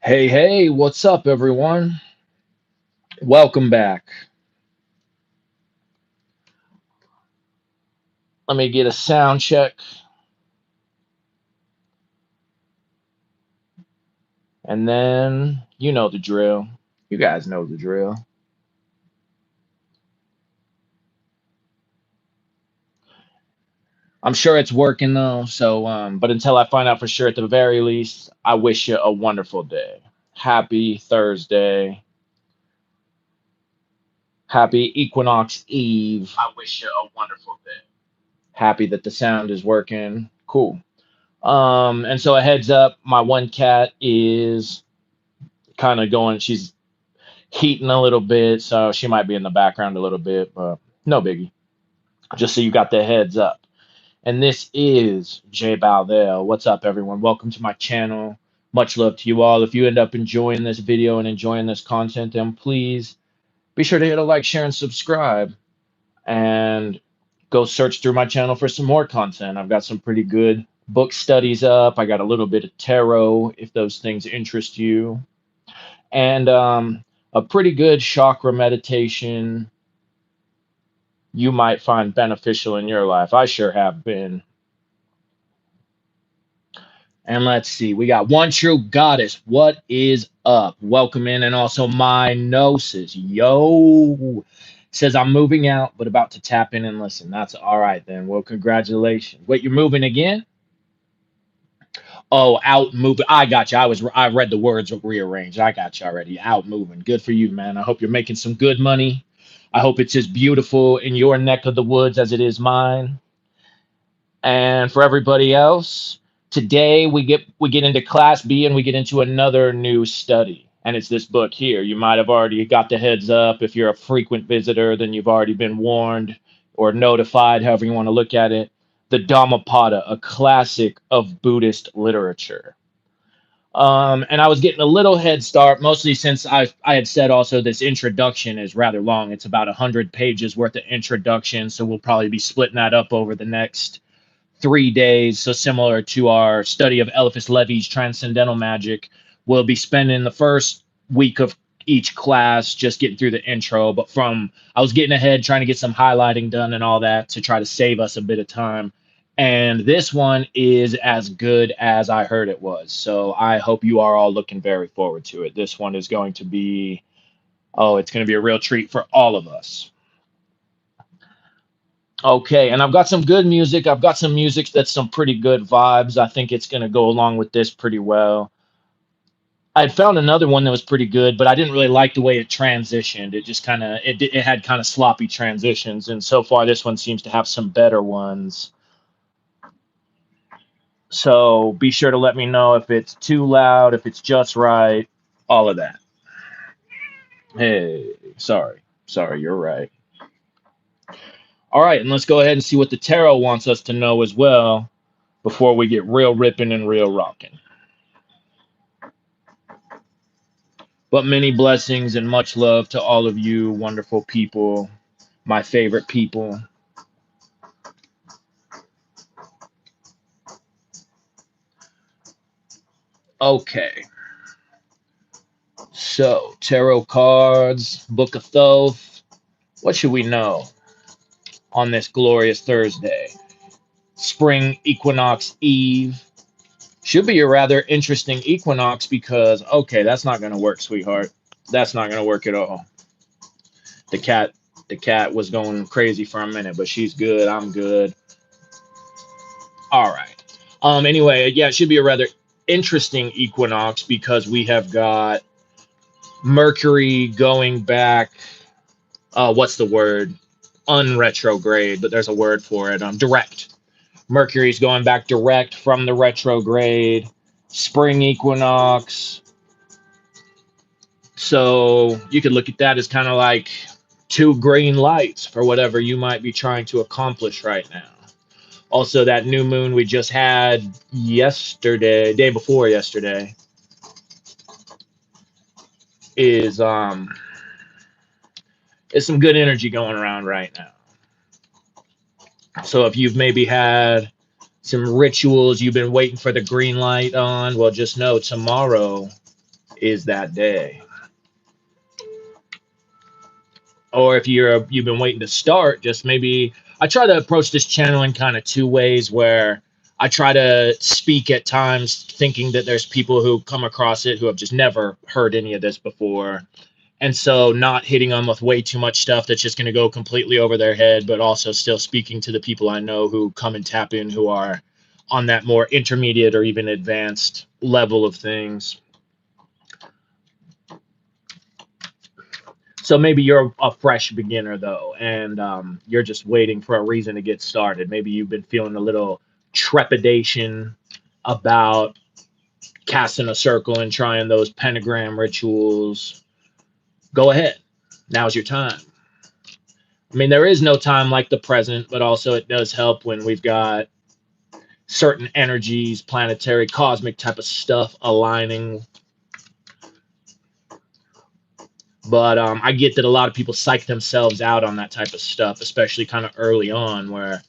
Hey, hey, what's up, everyone? Welcome back. Let me get a sound check, and then you know the drill. You guys know the drill. I'm sure it's working though, but until I find out for sure, at the very least, I wish you a wonderful day. Happy Thursday. Happy Equinox Eve. I wish you a wonderful day. Happy that the sound is working. Cool. And so a heads up, my one cat is kind of going, she's heating a little bit, so she might be in the background a little bit, but no biggie. Just so you got the heads up. And this is Jay Balvale. What's up, everyone? Welcome to my channel. Much love to you all. If you end up enjoying this video and enjoying this content, then please be sure to hit a like, share, and subscribe. And go search through my channel for some more content. I've got some pretty good book studies up. I got a little bit of tarot if those things interest you. And a pretty good chakra meditation you might find beneficial in your life. I sure have been. And let's see, we got One True Goddess. What is up? Welcome in. And also my Gnosis. Yo. Says I'm moving out, but about to tap in and listen. That's all right then. Well, congratulations. Wait, you're moving again? Oh, out moving. I got you. I read the words rearranged. I got you already. Out moving. Good for you, man. I hope you're making some good money. I hope it's as beautiful in your neck of the woods as it is mine. And for everybody else, today we get into class B and we get into another new study. And it's this book here. You might have already got the heads up. If you're a frequent visitor, then you've already been warned or notified, however you want to look at it. The Dhammapada, a classic of Buddhist literature. And I was getting a little head start, mostly since I had said also this introduction is rather long. It's about 100 pages worth of introduction, so we'll probably be splitting that up over the next 3 days. So similar to our study of Eliphas Levi's Transcendental Magic, we'll be spending the first week of each class just getting through the intro. But I was getting ahead, trying to get some highlighting done and all that to try to save us a bit of time. And this one is as good as I heard it was. So I hope you are all looking very forward to it. This one is going to be, oh, it's going to be a real treat for all of us. Okay, and I've got some good music. I've got some music that's some pretty good vibes. I think it's going to go along with this pretty well. I had found another one that was pretty good, but I didn't really like the way it transitioned. It just kind of it had kind of sloppy transitions, and so far this one seems to have some better ones. So be sure to let me know if it's too loud, if it's just right, all of that. Hey, sorry, you're right. All right, and let's go ahead and see what the tarot wants us to know as well before we get real ripping and real rocking. But many blessings and much love to all of you wonderful people, my favorite people. Okay, so tarot cards, Book of Thoth. What should we know on this glorious Thursday? Spring equinox eve. Should be a rather interesting equinox because, okay, that's not going to work, sweetheart. That's not going to work at all. The cat, the cat was going crazy for a minute, but she's good. I'm good. All right. Anyway, yeah, it should be a rather interesting equinox because we have got Mercury going back. What's the word? Unretrograde, but there's a word for it. Direct. Mercury's going back direct from the retrograde. Spring equinox. So you could look at that as kind of like two green lights for whatever you might be trying to accomplish right now. Also, that new moon we just had yesterday, day before yesterday, is is some good energy going around right now. So if you've maybe had some rituals you've been waiting for the green light on, well, just know tomorrow is that day. Or if you've been waiting to start, just maybe I try to approach this channel in kind of two ways where I try to speak at times thinking that there's people who come across it who have just never heard any of this before. And so not hitting them with way too much stuff that's just going to go completely over their head, but also still speaking to the people I know who come and tap in, who are on that more intermediate or even advanced level of things. So maybe you're a fresh beginner though, and you're just waiting for a reason to get started. Maybe you've been feeling a little trepidation about casting a circle and trying those pentagram rituals. Go ahead. Now's your time. I mean, there is no time like the present, but also it does help when we've got certain energies, planetary, cosmic type of stuff aligning. But I get that a lot of people psych themselves out on that type of stuff, especially kind of early on where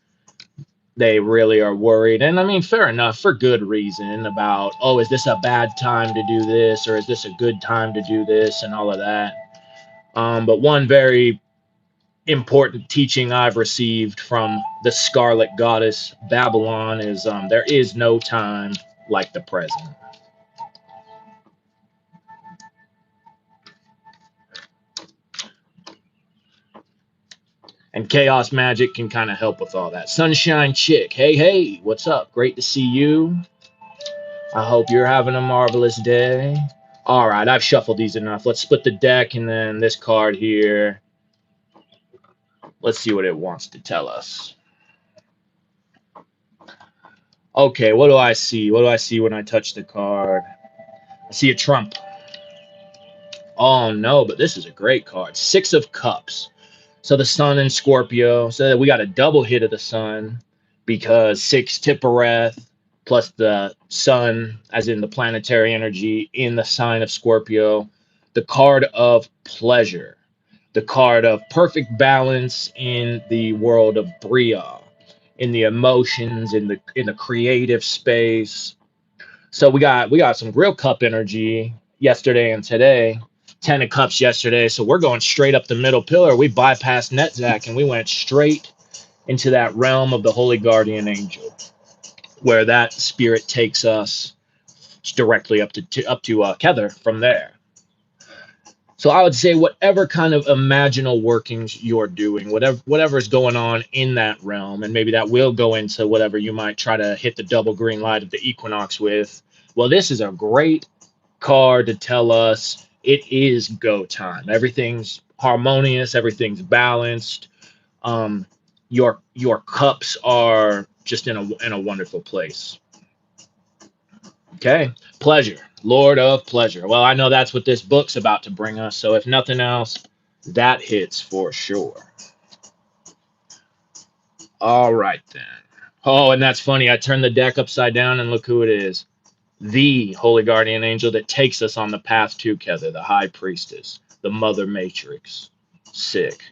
they really are worried. And I mean, fair enough, for good reason about, oh, is this a bad time to do this? Or is this a good time to do this? And all of that. But one very important teaching I've received from the Scarlet Goddess Babylon is there is no time like the present. And chaos magic can kind of help with all that. Sunshine Chick, hey, hey, what's up? Great to see you. I hope you're having a marvelous day. All right, I've shuffled these enough. Let's split the deck and then this card here. Let's see what it wants to tell us. Okay, what do I see? What do I see when I touch the card? I see a trump. Oh no, but this is a great card. Six of Cups. So the sun in Scorpio. So we got a double hit of the sun because six Tippereth plus the sun, as in the planetary energy in the sign of Scorpio. The card of pleasure. The card of perfect balance in the world of Bria, in the emotions, in the creative space. So we got some real cup energy yesterday and today. 10 of Cups yesterday. So we're going straight up the middle pillar. We bypassed Netzach and we went straight into that realm of the Holy Guardian Angel, where that spirit takes us directly up to Kether from there. So I would say whatever kind of imaginal workings you're doing, whatever is going on in that realm, and maybe that will go into whatever you might try to hit the double green light of the equinox with. Well, this is a great card to tell us it is go time. Everything's harmonious, everything's balanced. Um, your cups are just in a wonderful place. Okay, pleasure, Lord of pleasure. Well, I know that's what this book's about to bring us. So if nothing else, that hits for sure. All right then. Oh, and that's funny. I turned the deck upside down and look who it is. The Holy Guardian Angel that takes us on the path together, the High Priestess, the Mother Matrix. Sick.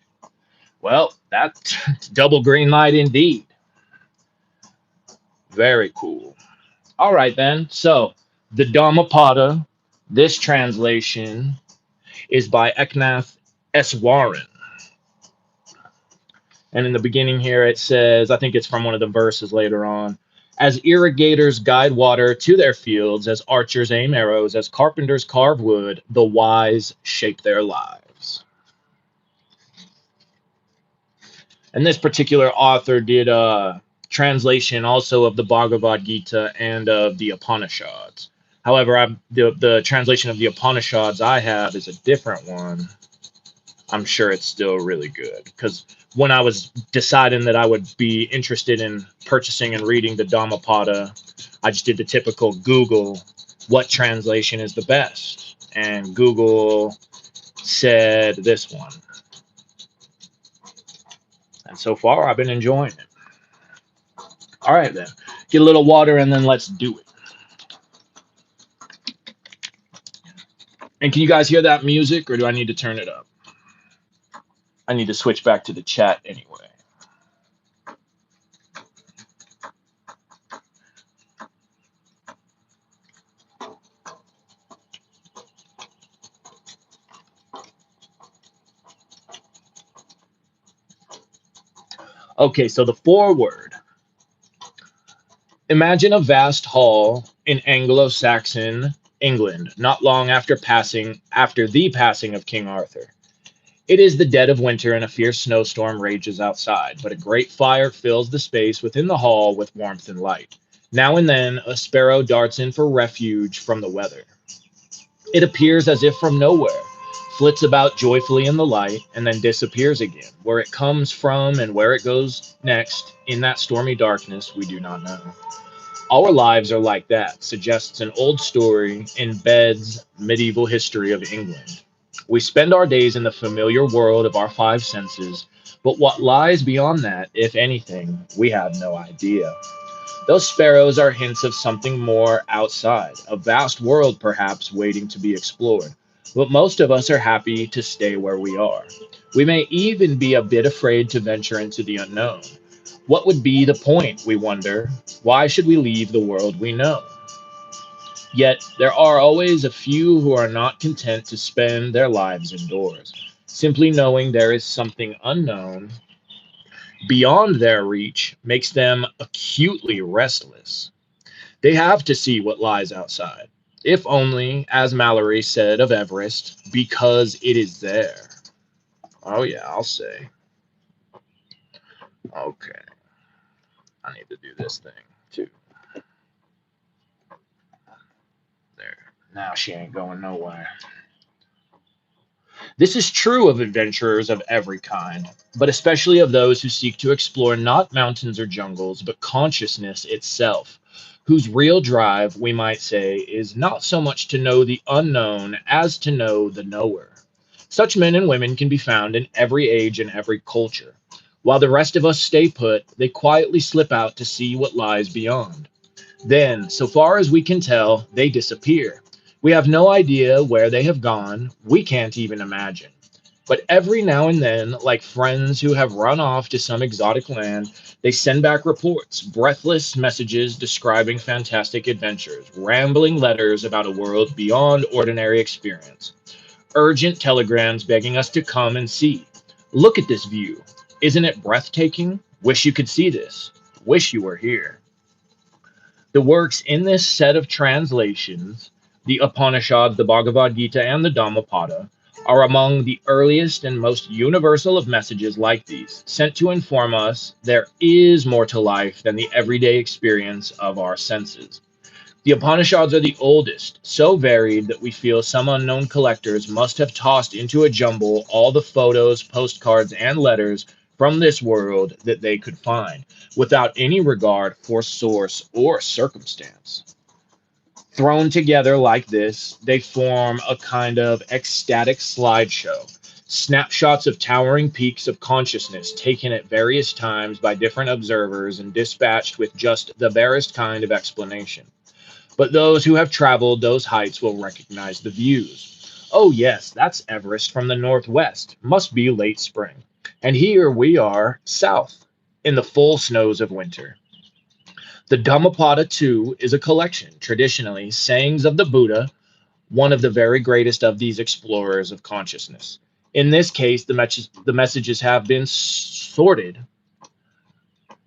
Well, that's double green light indeed. Very cool. All right, then. So, the Dhammapada, this translation is by Eknath S. Warren. And in the beginning here, it says, I think it's from one of the verses later on, as irrigators guide water to their fields, as archers aim arrows, as carpenters carve wood, the wise shape their lives. And this particular author did a translation also of the Bhagavad Gita and of the Upanishads. However, the translation of the Upanishads I have is a different one. I'm sure it's still really good because when I was deciding that I would be interested in purchasing and reading the Dhammapada, I just did the typical Google, what translation is the best? And Google said this one. And so far, I've been enjoying it. All right, then. Get a little water and then let's do it. And can you guys hear that music or do I need to turn it up? I need to switch back to the chat anyway. Okay, so the foreword. Imagine a vast hall in Anglo-Saxon England, not long after the passing of King Arthur. It is the dead of winter and a fierce snowstorm rages outside, but a great fire fills the space within the hall with warmth and light. Now and then a sparrow darts in for refuge from the weather. It appears as if from nowhere, flits about joyfully in the light, and then disappears again. Where it comes from and where it goes next in that stormy darkness, we do not know. Our lives are like that, suggests an old story in Bed's medieval history of England. We spend our days in the familiar world of our five senses, but what lies beyond that, if anything, we have no idea. Those sparrows are hints of something more outside, a vast world perhaps waiting to be explored. But most of us are happy to stay where we are. We may even be a bit afraid to venture into the unknown. What would be the point, we wonder? Why should we leave the world we know? Yet there are always a few who are not content to spend their lives indoors. Simply knowing there is something unknown beyond their reach makes them acutely restless. They have to see what lies outside, if only, as Mallory said of Everest, because it is there. Oh, yeah, I'll say. Okay, I need to do this thing too. There. Now she ain't going nowhere. This is true of adventurers of every kind, but especially of those who seek to explore not mountains or jungles, but consciousness itself, whose real drive, we might say, is not so much to know the unknown as to know the knower. Such men and women can be found in every age and every culture. While the rest of us stay put, they quietly slip out to see what lies beyond. Then, so far as we can tell, they disappear. We have no idea where they have gone. We can't even imagine. But every now and then, like friends who have run off to some exotic land, they send back reports, breathless messages describing fantastic adventures, rambling letters about a world beyond ordinary experience, urgent telegrams begging us to come and see. Look at this view. Isn't it breathtaking? Wish you could see this. Wish you were here. The works in this set of translations, the Upanishads, the Bhagavad Gita, and the Dhammapada, are among the earliest and most universal of messages like these, sent to inform us there is more to life than the everyday experience of our senses. The Upanishads are the oldest, so varied that we feel some unknown collectors must have tossed into a jumble all the photos, postcards, and letters from this world that they could find, without any regard for source or circumstance. Thrown together like this, they form a kind of ecstatic slideshow, snapshots of towering peaks of consciousness taken at various times by different observers and dispatched with just the barest kind of explanation. But those who have traveled those heights will recognize the views. Oh, yes, that's Everest from the northwest. Must be late spring. And here we are, south, in the full snows of winter. The Dhammapada, too, is a collection, traditionally, sayings of the Buddha, one of the very greatest of these explorers of consciousness. In this case, the messages have been sorted,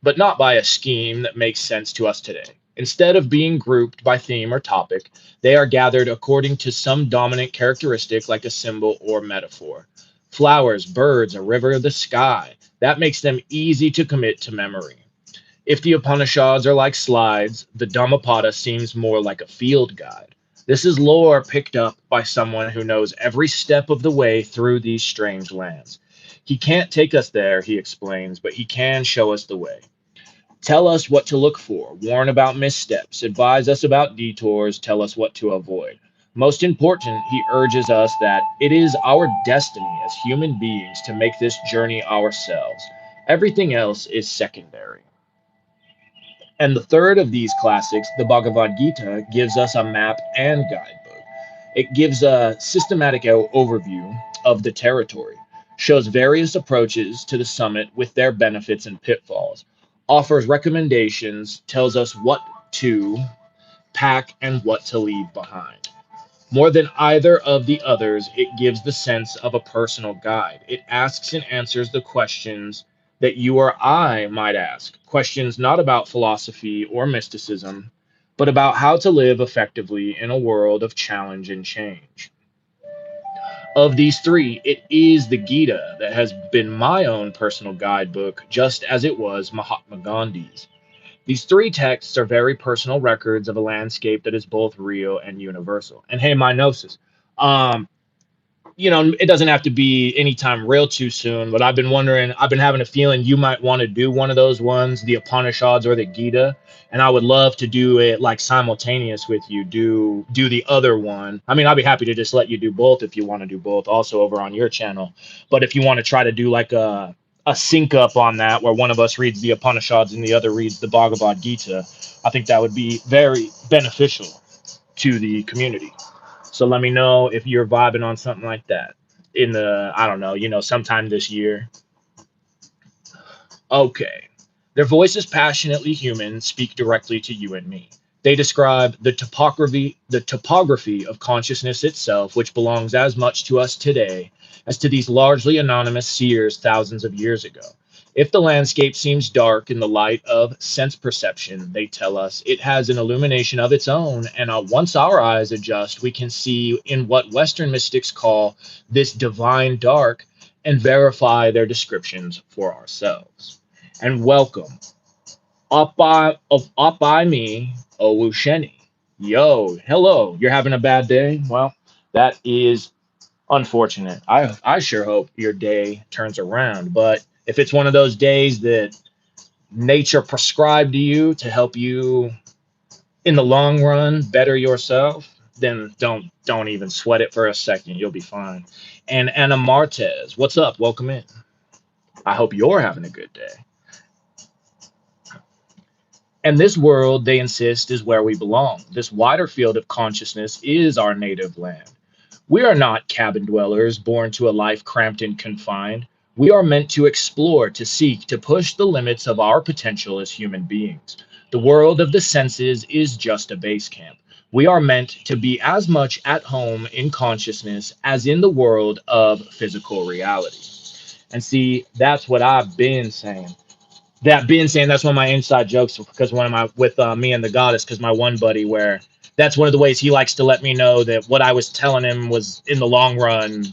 but not by a scheme that makes sense to us today. Instead of being grouped by theme or topic, they are gathered according to some dominant characteristic like a symbol or metaphor. Flowers, birds, a river, the sky. That makes them easy to commit to memory. If the Upanishads are like slides, the Dhammapada seems more like a field guide. This is lore picked up by someone who knows every step of the way through these strange lands. He can't take us there, he explains, but he can show us the way. Tell us what to look for, warn about missteps, advise us about detours, tell us what to avoid. Most important, he urges us that it is our destiny as human beings to make this journey ourselves. Everything else is secondary. And the third of these classics, the Bhagavad Gita, gives us a map and guidebook. It gives a systematic overview of the territory, shows various approaches to the summit with their benefits and pitfalls, offers recommendations, tells us what to pack and what to leave behind. More than either of the others, it gives the sense of a personal guide. It asks and answers the questions that you or I might ask, questions not about philosophy or mysticism, but about how to live effectively in a world of challenge and change. Of these three, it is the Gita that has been my own personal guidebook, just as it was Mahatma Gandhi's. These three texts are very personal records of a landscape that is both real and universal. And hey, my gnosis. Um, it doesn't have to be anytime real too soon, but I've been wondering, I've been having a feeling you might want to do one of those ones, the Upanishads or the Gita, and I would love to do it like simultaneous with you. Do the other one. I mean, I'll be happy to just let you do both if you want to do both, also over on your channel. But if you want to try to do like a sync up on that, where one of us reads the Upanishads and the other reads the Bhagavad Gita, I think that would be very beneficial to the community. So let me know if you're vibing on something like that in the, I don't know, sometime this year. Okay. Their voices, passionately human, speak directly to you and me. They describe the topography of consciousness itself, which belongs as much to us today as to these largely anonymous seers thousands of years ago. If the landscape seems dark in the light of sense perception, they tell us it has an illumination of its own, and once our eyes adjust, we can see in what Western mystics call this divine dark and verify their descriptions for ourselves. And welcome up by me, Owusheni. Yo, hello. You're having a bad day? Well, that is unfortunate. I sure hope your day turns around. But if it's one of those days that nature prescribed to you to help you in the long run better yourself, then don't even sweat it for a second. You'll be fine. And Anna Martez, what's up? Welcome in. I hope you're having a good day. And this world, they insist, is where we belong. This wider field of consciousness is our native land. We are not cabin dwellers born to a life cramped and confined. We are meant to explore, to seek, to push the limits of our potential as human beings. The world of the senses is just a base camp. We are meant to be as much at home in consciousness as in the world of physical reality. And see, that's what I've been saying. That being saying, that's one of my inside jokes because one of my with me and the goddess, because my one buddy, where that's one of the ways he likes to let me know that what I was telling him was in the long run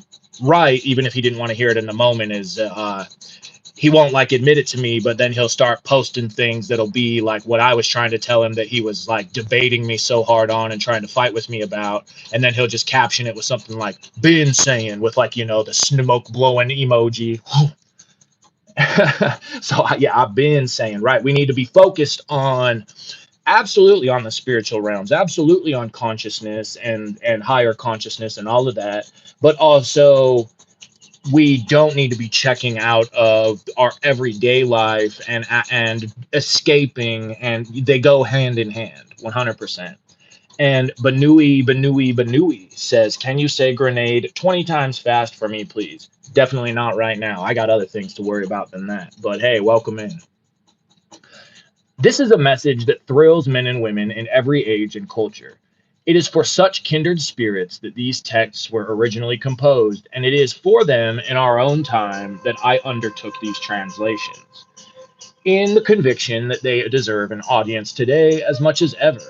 right, even if he didn't want to hear it in the moment, is he won't like admit it to me, but then he'll start posting things that'll be like what I was trying to tell him that he was like debating me so hard on and trying to fight with me about, and then he'll just caption it with something like been saying with like the smoke blowing emoji. So yeah, I've been saying, right, we need to be focused on absolutely on the spiritual realms, absolutely on consciousness and higher consciousness and all of that, but also we don't need to be checking out of our everyday life and escaping, and they go hand in hand 100%. And Banui says, can you say grenade 20 times fast for me, please? Definitely not right now. I got other things to worry about than that. But hey, welcome in. This is a message that thrills men and women in every age and culture. It is for such kindred spirits that these texts were originally composed, and it is for them in our own time that I undertook these translations, in the conviction that they deserve an audience today as much as ever.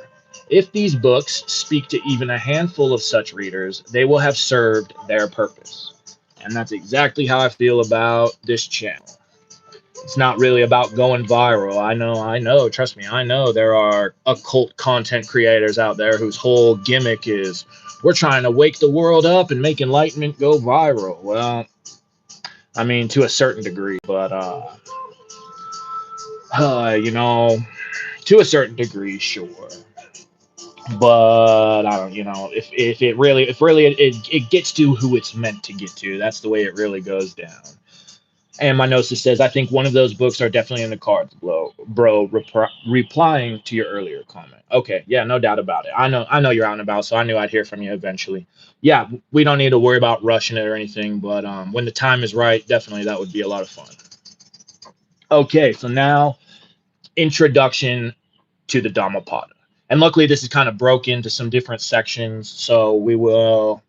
If these books speak to even a handful of such readers, they will have served their purpose. And that's exactly how I feel about this channel. It's not really about going viral. I know, trust me, I know there are occult content creators out there whose whole gimmick is we're trying to wake the world up and make enlightenment go viral. Well, I mean, to a certain degree, but you know, to a certain degree, sure. But I don't, if it really, it gets to who it's meant to get to. That's the way it really goes down. And my gnosis says, I think one of those books are definitely in the cards, bro. Replying to your earlier comment. Okay, yeah, no doubt about it. I know you're out and about, so I knew I'd hear from you eventually. Yeah, we don't need to worry about rushing it or anything, but when the time is right, definitely that would be a lot of fun. Okay, so now introduction to the Dhammapada. And luckily, this is kind of broke into some different sections, so we'll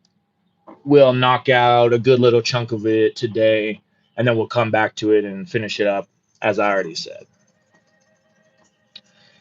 knock out a good little chunk of it today, and then we'll come back to it and finish it up as I already said.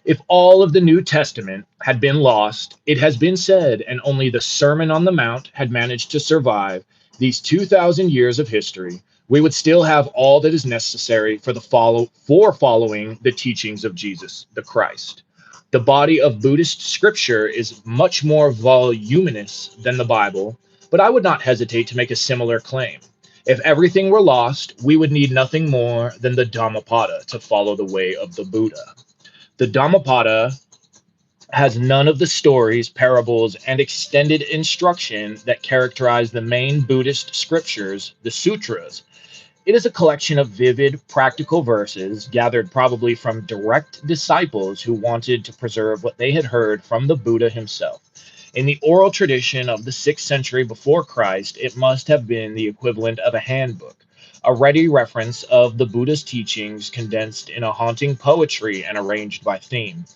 If all of the New Testament had been lost, it has been said, and only the Sermon on the Mount had managed to survive these 2,000 years of history, we would still have all that is necessary for following the teachings of Jesus the Christ. The body of Buddhist scripture is much more voluminous than the Bible, but I would not hesitate to make a similar claim. If everything were lost, we would need nothing more than the Dhammapada to follow the way of the Buddha. The Dhammapada has none of the stories, parables, and extended instruction that characterize the main Buddhist scriptures, the sutras. It is a collection of vivid, practical verses gathered probably from direct disciples who wanted to preserve what they had heard from the Buddha himself. In the oral tradition of the 6th century before Christ, it must have been the equivalent of a handbook, a ready reference of the Buddha's teachings condensed in a haunting poetry and arranged by theme: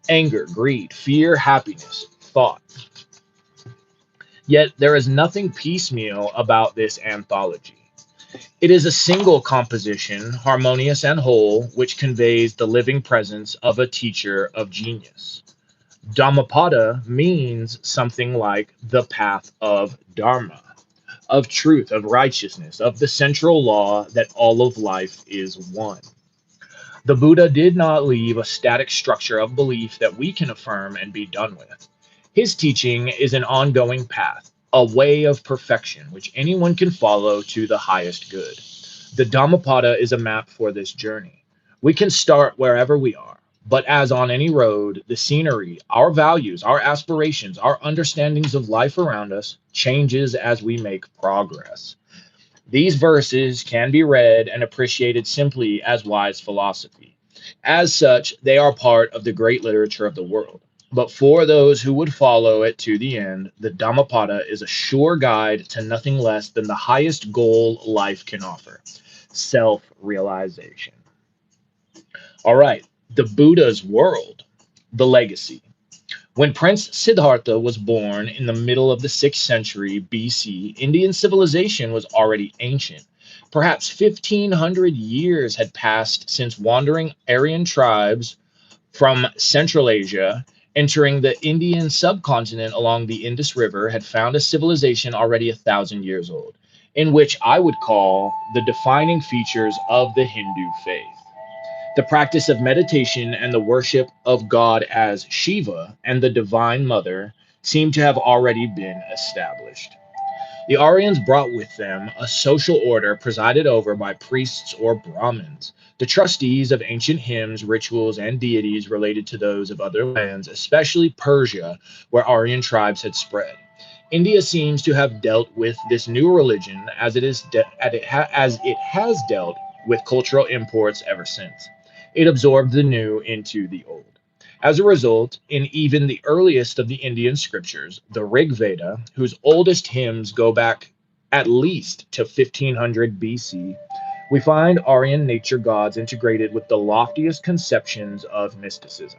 anger, greed, fear, happiness, thought. Yet there is nothing piecemeal about this anthology. It is a single composition, harmonious and whole, which conveys the living presence of a teacher of genius. Dhammapada means something like the path of Dharma, of truth, of righteousness, of the central law that all of life is one. The Buddha did not leave a static structure of belief that we can affirm and be done with. His teaching is an ongoing path, a way of perfection which anyone can follow to the highest good. The Dhammapada is a map for this journey. We can start wherever we are, but as on any road, the scenery, our values, our aspirations, our understandings of life around us changes as we make progress. These verses can be read and appreciated simply as wise philosophy. As such, they are part of the great literature of the world. But for those who would follow it to the end, the Dhammapada is a sure guide to nothing less than the highest goal life can offer: self realization. All right, the Buddha's world, the legacy. When Prince Siddhartha was born in the middle of the 6th century BC, Indian civilization was already ancient. Perhaps 1,500 years had passed since wandering Aryan tribes from Central Asia entering the Indian subcontinent along the Indus River had found a civilization already 1,000 years old, in which I would call the defining features of the Hindu faith. The practice of meditation and the worship of God as Shiva and the Divine Mother seem to have already been established. The Aryans brought with them a social order presided over by priests or Brahmins, the trustees of ancient hymns, rituals, and deities related to those of other lands, especially Persia, where Aryan tribes had spread. India seems to have dealt with this new religion as it has dealt with cultural imports ever since. It absorbed the new into the old. As a result, in even the earliest of the Indian scriptures, the Rig Veda, whose oldest hymns go back at least to 1500 BC, we find Aryan nature gods integrated with the loftiest conceptions of mysticism.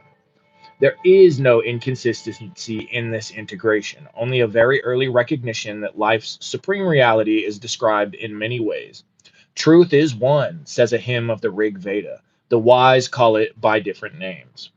There is no inconsistency in this integration, only a very early recognition that life's supreme reality is described in many ways. Truth is one, says a hymn of the Rig Veda. The wise call it by different names.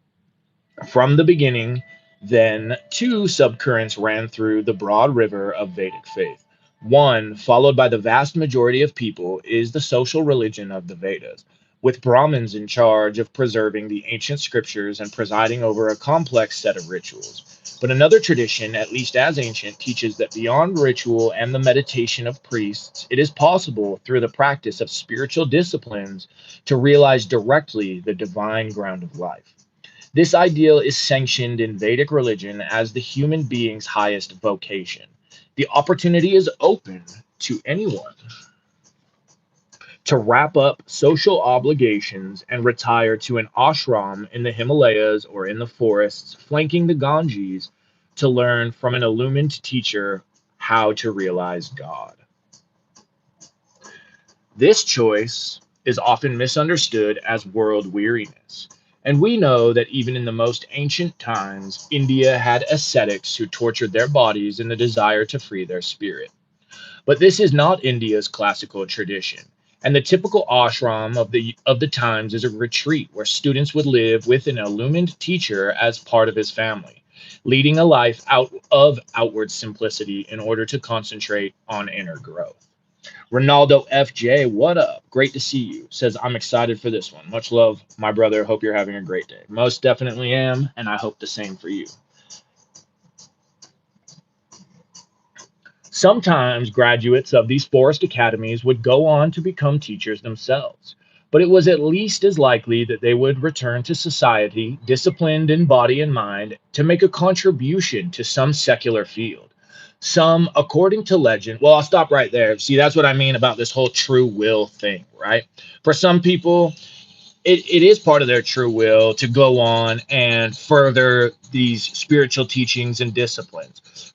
From the beginning, then, two subcurrents ran through the broad river of Vedic faith. One, followed by the vast majority of people, is the social religion of the Vedas, with Brahmins in charge of preserving the ancient scriptures and presiding over a complex set of rituals. But another tradition, at least as ancient, teaches that beyond ritual and the meditation of priests, it is possible, through the practice of spiritual disciplines, to realize directly the divine ground of life. This ideal is sanctioned in Vedic religion as the human being's highest vocation. The opportunity is open to anyone to wrap up social obligations and retire to an ashram in the Himalayas or in the forests flanking the Ganges to learn from an illumined teacher how to realize God. This choice is often misunderstood as world weariness. And we know that even in the most ancient times, India had ascetics who tortured their bodies in the desire to free their spirit. But this is not India's classical tradition. And the typical ashram of the times is a retreat where students would live with an illumined teacher as part of his family, leading a life out of outward simplicity in order to concentrate on inner growth. Ronaldo FJ, what up? Great to see you. Says, I'm excited for this one. Much love, my brother. Hope you're having a great day. Most definitely am, and I hope the same for you. Sometimes graduates of these forest academies would go on to become teachers themselves, but it was at least as likely that they would return to society, disciplined in body and mind, to make a contribution to some secular field. Some, according to legend, well, I'll stop right there. See, that's what I mean about this whole true will thing, right? For some people, it is part of their true will to go on and further these spiritual teachings and disciplines.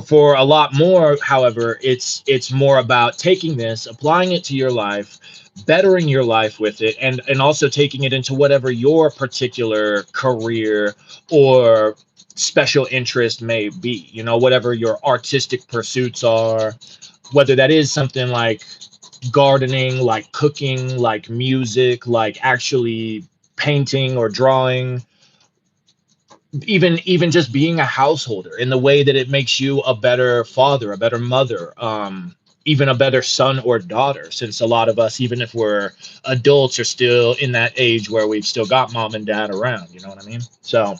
For a lot more, however, it's more about taking this, applying it to your life, bettering your life with it, and also taking it into whatever your particular career or special interest may be, whatever your artistic pursuits are, whether that is something like gardening, like cooking, like music, like actually painting or drawing, even just being a householder, in the way that it makes you a better father, a better mother, even a better son or daughter, since a lot of us, even if we're adults, are still in that age where we've still got mom and dad around, you know what I mean? So,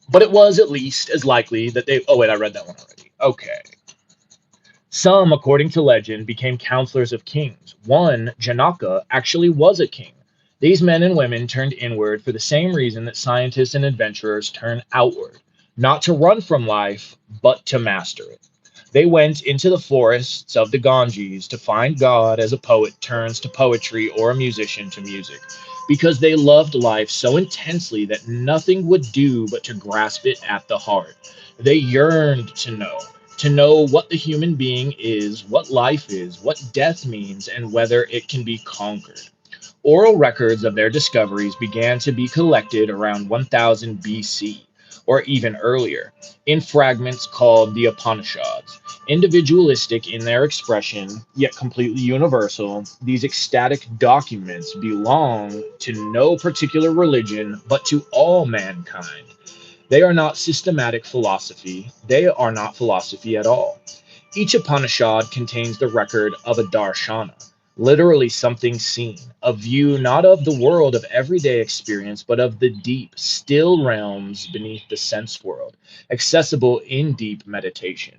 but it was at least as likely that they, oh wait, I read that one already. Okay. Some, according to legend, became counselors of kings. One, Janaka, actually was a king. These men and women turned inward for the same reason that scientists and adventurers turn outward, not to run from life, but to master it. They went into the forests of the Ganges to find God as a poet turns to poetry or a musician to music, because they loved life so intensely that nothing would do but to grasp it at the heart. They yearned to know what the human being is, what life is, what death means, and whether it can be conquered. Oral records of their discoveries began to be collected around 1000 BC, or even earlier, in fragments called the Upanishads. Individualistic in their expression, yet completely universal, these ecstatic documents belong to no particular religion, but to all mankind. They are not systematic philosophy. They are not philosophy at all. Each Upanishad contains the record of a darshana, literally something seen, a view not of the world of everyday experience, but of the deep, still realms beneath the sense world, accessible in deep meditation.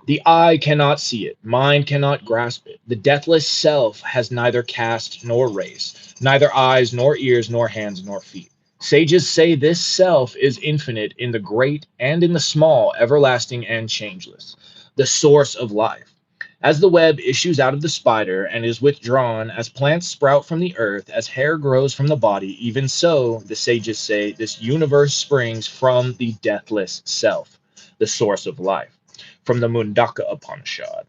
The eye cannot see it, mind cannot grasp it. The deathless self has neither caste nor race, neither eyes nor ears nor hands nor feet. Sages say this self is infinite in the great and in the small, everlasting and changeless, the source of life. As the web issues out of the spider and is withdrawn, as plants sprout from the earth, as hair grows from the body, even so, the sages say, this universe springs from the deathless self, the source of life, from the Mundaka Upanishad.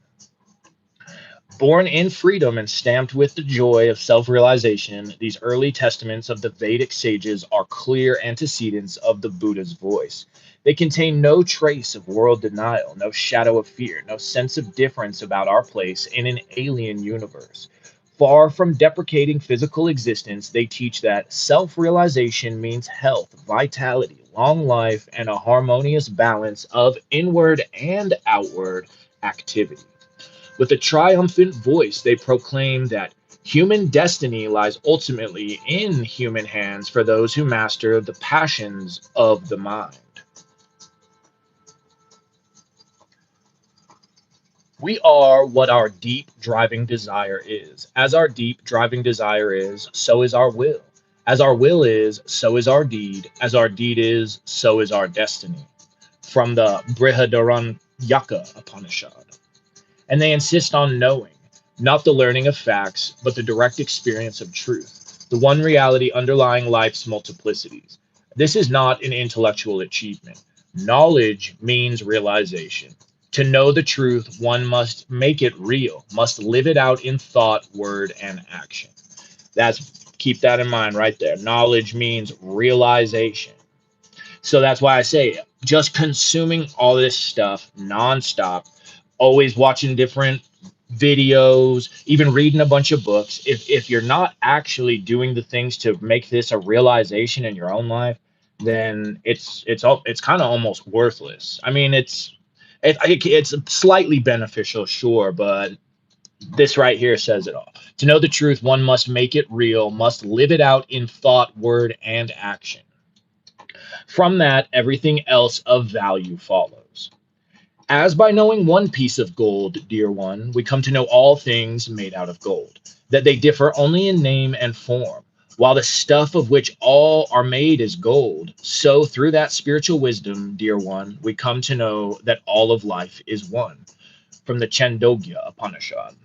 Born in freedom and stamped with the joy of self realization, these early testaments of the Vedic sages are clear antecedents of the Buddha's voice. They contain no trace of world denial, no shadow of fear, no sense of difference about our place in an alien universe. Far from deprecating physical existence, they teach that self realization means health, vitality, long life, and a harmonious balance of inward and outward activity. With a triumphant voice, they proclaim that human destiny lies ultimately in human hands for those who master the passions of the mind. We are what our deep driving desire is. As our deep driving desire is, so is our will. As our will is, so is our deed. As our deed is, so is our destiny. From the Brihadaranyaka Upanishad. And they insist on knowing, not the learning of facts, but the direct experience of truth, the one reality underlying life's multiplicities. This is not an intellectual achievement. Knowledge means realization. To know the truth, one must make it real, must live it out in thought, word, and action. Keep that in mind right there. Knowledge means realization. So that's why I say just consuming all this stuff nonstop, always watching different videos, even reading a bunch of books. If you're not actually doing the things to make this a realization in your own life, then it's kind of almost worthless. I mean, it's slightly beneficial, sure, but this right here says it all. To know the truth, one must make it real, must live it out in thought, word, and action. From that, everything else of value follows. As by knowing one piece of gold, dear one, we come to know all things made out of gold, that they differ only in name and form. While the stuff of which all are made is gold, so through that spiritual wisdom, dear one, we come to know that all of life is one. From the Chandogya Upanishad.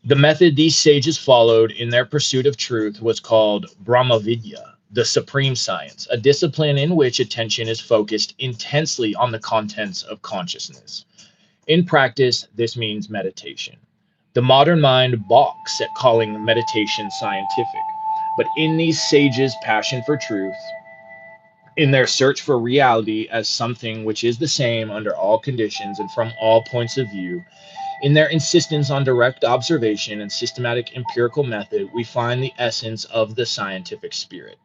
The method these sages followed in their pursuit of truth was called Brahmavidya, the supreme science, a discipline in which attention is focused intensely on the contents of consciousness. In practice, this means meditation. The modern mind balks at calling meditation scientific, but in these sages' passion for truth, in their search for reality as something which is the same under all conditions and from all points of view, in their insistence on direct observation and systematic empirical method, we find the essence of the scientific spirit.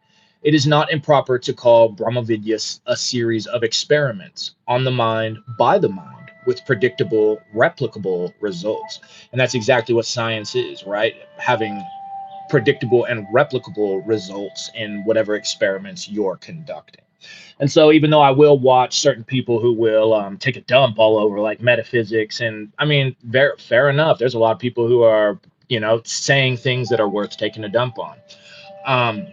It is not improper to call Brahmavidya a series of experiments on the mind by the mind with predictable, replicable results. And that's exactly what science is, right? Having predictable and replicable results in whatever experiments you're conducting. And so, even though I will watch certain people who will take a dump all over like metaphysics, and I mean, fair enough. There's a lot of people who are, saying things that are worth taking a dump on. Um,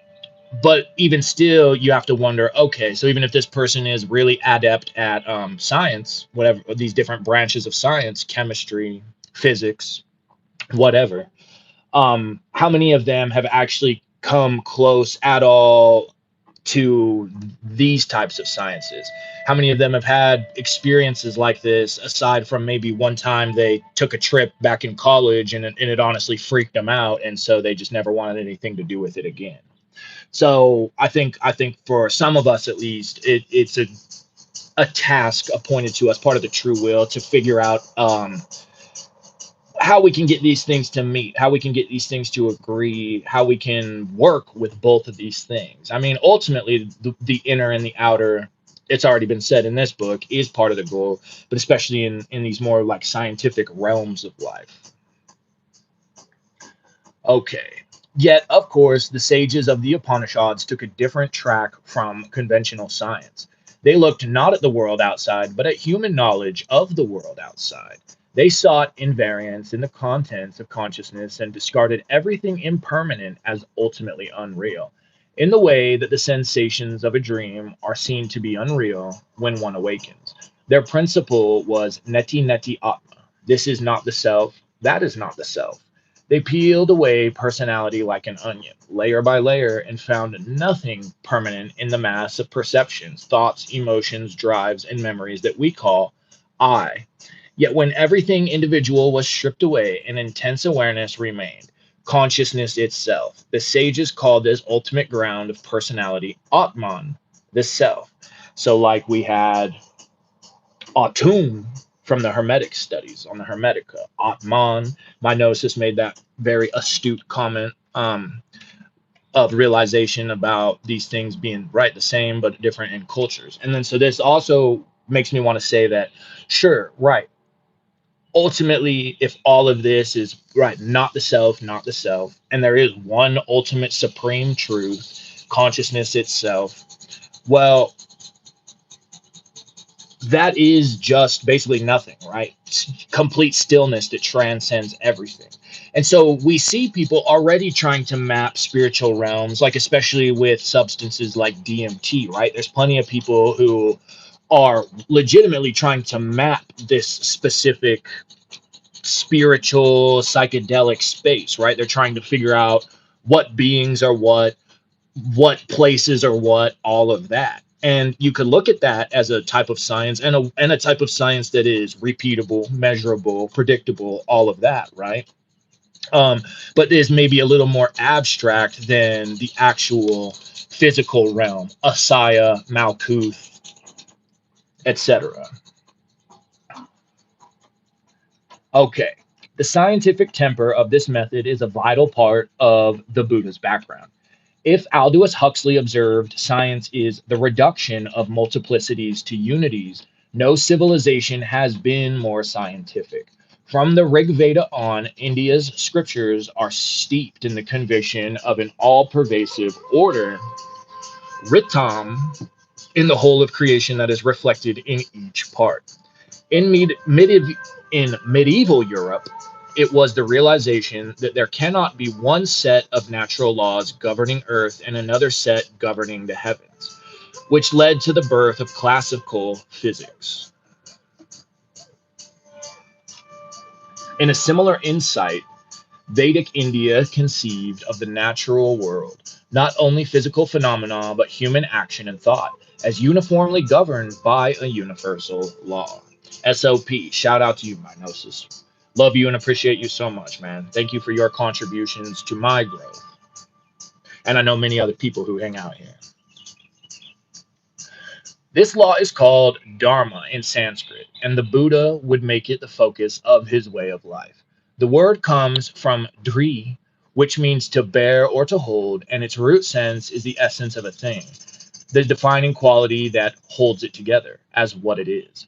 but even still, you have to wonder, okay, so even if this person is really adept at science, whatever these different branches of science, chemistry, physics, whatever, how many of them have actually come close at all to these types of sciences? How many of them have had experiences like this aside from maybe one time they took a trip back in college and it honestly freaked them out, and so they just never wanted anything to do with it again? So I think for some of us at least, it's a task appointed to us, part of the true will, to figure out how we can get these things to meet, how we can get these things to agree, how we can work with both of these things. I mean, ultimately, the inner and the outer, it's already been said in this book, is part of the goal, but especially in these more like scientific realms of life. Okay. Yet, of course, the sages of the Upanishads took a different track from conventional science. They looked not at the world outside, but at human knowledge of the world outside. They sought invariance in the contents of consciousness and discarded everything impermanent as ultimately unreal, in the way that the sensations of a dream are seen to be unreal when one awakens. Their principle was neti neti atma. This is not the self, that is not the self. They peeled away personality like an onion, layer by layer, and found nothing permanent in the mass of perceptions, thoughts, emotions, drives, and memories that we call I. Yet when everything individual was stripped away, an intense awareness remained, consciousness itself. The sages called this ultimate ground of personality Atman, the self. So, like we had Atum from the Hermetic studies on the Hermetica. Atman, my gnosis made that very astute comment of realization about these things being right the same but different in cultures. And then so this also makes me want to say that, sure, right. Ultimately, if all of this is right, not the self, not the self, and there is one ultimate supreme truth, consciousness itself, well, that is just basically nothing, right? Complete stillness that transcends everything. And so we see people already trying to map spiritual realms, like especially with substances like DMT, right? There's plenty of people who are legitimately trying to map this specific spiritual psychedelic space, right? They're trying to figure out what beings are what places are what, all of that. And you could look at that as a type of science, and a type of science that is repeatable, measurable, predictable, all of that, right? But is maybe a little more abstract than the actual physical realm, Asaya, Malkuth, etc. Okay. The scientific temper of this method is a vital part of the Buddha's background. If Aldous Huxley observed science is the reduction of multiplicities to unities, no civilization has been more scientific. From the Rig Veda on, India's scriptures are steeped in the conviction of an all pervasive order, Ritam, in the whole of creation that is reflected in each part. In, in medieval Europe, it was the realization that there cannot be one set of natural laws governing Earth and another set governing the heavens, which led to the birth of classical physics. In a similar insight, Vedic India conceived of the natural world, not only physical phenomena, but human action and thought, as uniformly governed by a universal law. SOP, shout out to you, my Gnosis. Love you and appreciate you so much, man. Thank you for your contributions to my growth. And I know many other people who hang out here. This law is called Dharma in Sanskrit, and the Buddha would make it the focus of his way of life. The word comes from dri, which means to bear or to hold, and its root sense is the essence of a thing, the defining quality that holds it together as what it is.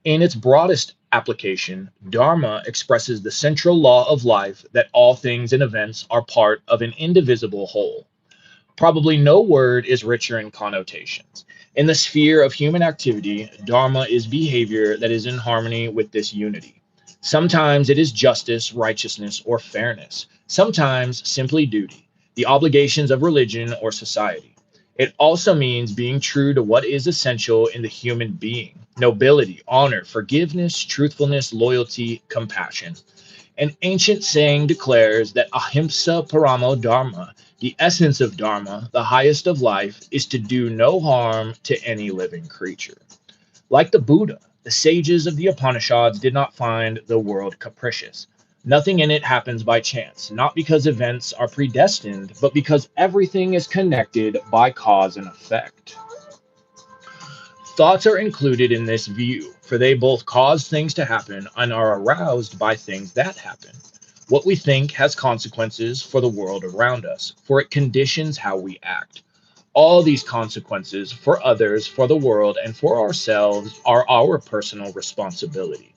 In its broadest application, Dharma expresses the central law of life that all things and events are part of an indivisible whole. Probably no word is richer in connotations. In the sphere of human activity, dharma is behavior that is in harmony with this unity. Sometimes it is justice, righteousness, or fairness. Sometimes simply duty, the obligations of religion or society. It also means being true to what is essential in the human being: nobility, honor, forgiveness, truthfulness, loyalty, compassion. An ancient saying declares that ahimsa paramo dharma, the essence of dharma, the highest of life, is to do no harm to any living creature. Like the Buddha, the sages of the Upanishads did not find the world capricious. Nothing in it happens by chance, not because events are predestined, but because everything is connected by cause and effect. Thoughts are included in this view, for they both cause things to happen and are aroused by things that happen. What we think has consequences for the world around us, for it conditions how we act. All these consequences for others, for the world, and for ourselves are our personal responsibility.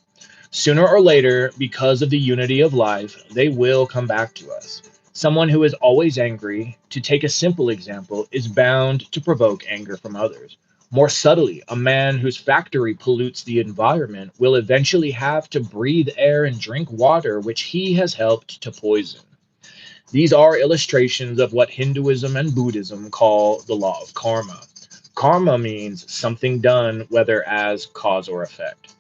Sooner or later, because of the unity of life, they will come back to us. Someone who is always angry, to take a simple example, is bound to provoke anger from others. More subtly, a man whose factory pollutes the environment will eventually have to breathe air and drink water which he has helped to poison. These are illustrations of what Hinduism and Buddhism call the law of karma. Karma means something done, whether as cause or effect.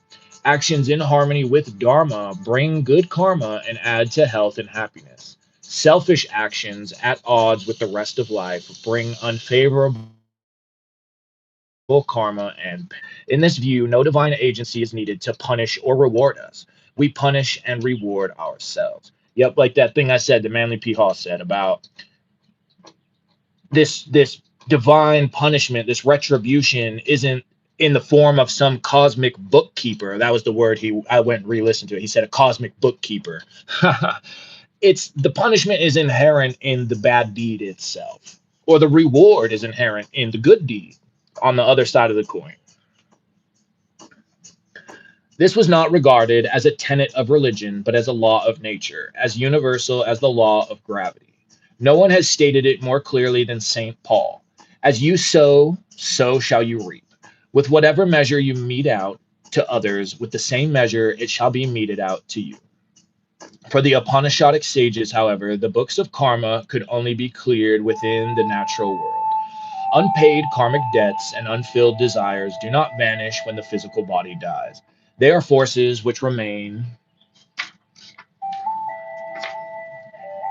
Actions in harmony with Dharma bring good karma and add to health and happiness. Selfish actions at odds with the rest of life bring unfavorable karma and pain. In this view, no divine agency is needed to punish or reward us. We punish and reward ourselves. Yep, like that thing I said, the Manly P. Hall said about this divine punishment, this retribution isn't in the form of some cosmic bookkeeper. That was the word he I went and re-listened to it. He said a cosmic bookkeeper. It's the punishment is inherent in the bad deed itself, or the reward is inherent in the good deed on the other side of the coin. This was not regarded as a tenet of religion, but as a law of nature, as universal as the law of gravity. No one has stated it more clearly than St. Paul. As you sow, so shall you reap. With whatever measure you mete out to others, with the same measure it shall be meted out to you. For the Upanishadic sages, however, the books of karma could only be cleared within the natural world. Unpaid karmic debts and unfilled desires do not vanish when the physical body dies. They are forces which remain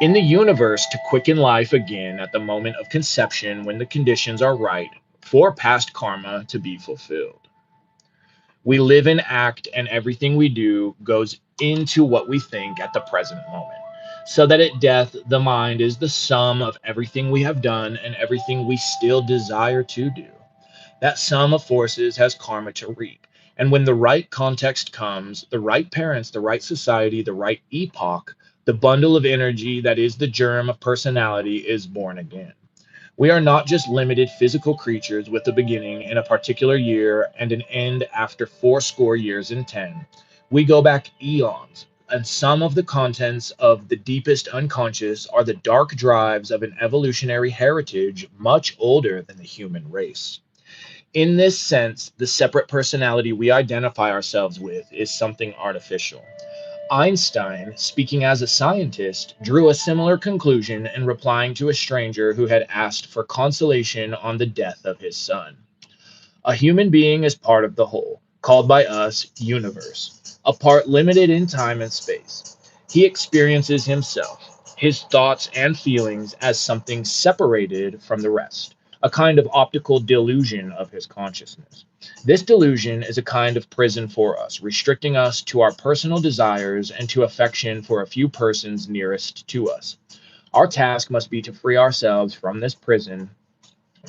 in the universe to quicken life again at the moment of conception when the conditions are right for past karma to be fulfilled. We live and act, and everything we do goes into what we think at the present moment. So that at death, the mind is the sum of everything we have done and everything we still desire to do. That sum of forces has karma to reap. And when the right context comes, the right parents, the right society, the right epoch, the bundle of energy that is the germ of personality is born again. We are not just limited physical creatures with a beginning in a particular year and an end after fourscore years and 10. We go back eons, and some of the contents of the deepest unconscious are the dark drives of an evolutionary heritage much older than the human race. In this sense, the separate personality we identify ourselves with is something artificial. Einstein, speaking as a scientist, drew a similar conclusion in replying to a stranger who had asked for consolation on the death of his son. A human being is part of the whole, called by us universe, a part limited in time and space. He experiences himself, his thoughts and feelings as something separated from the rest, a kind of optical delusion of his consciousness. This delusion is a kind of prison for us, restricting us to our personal desires and to affection for a few persons nearest to us. Our task must be to free ourselves from this prison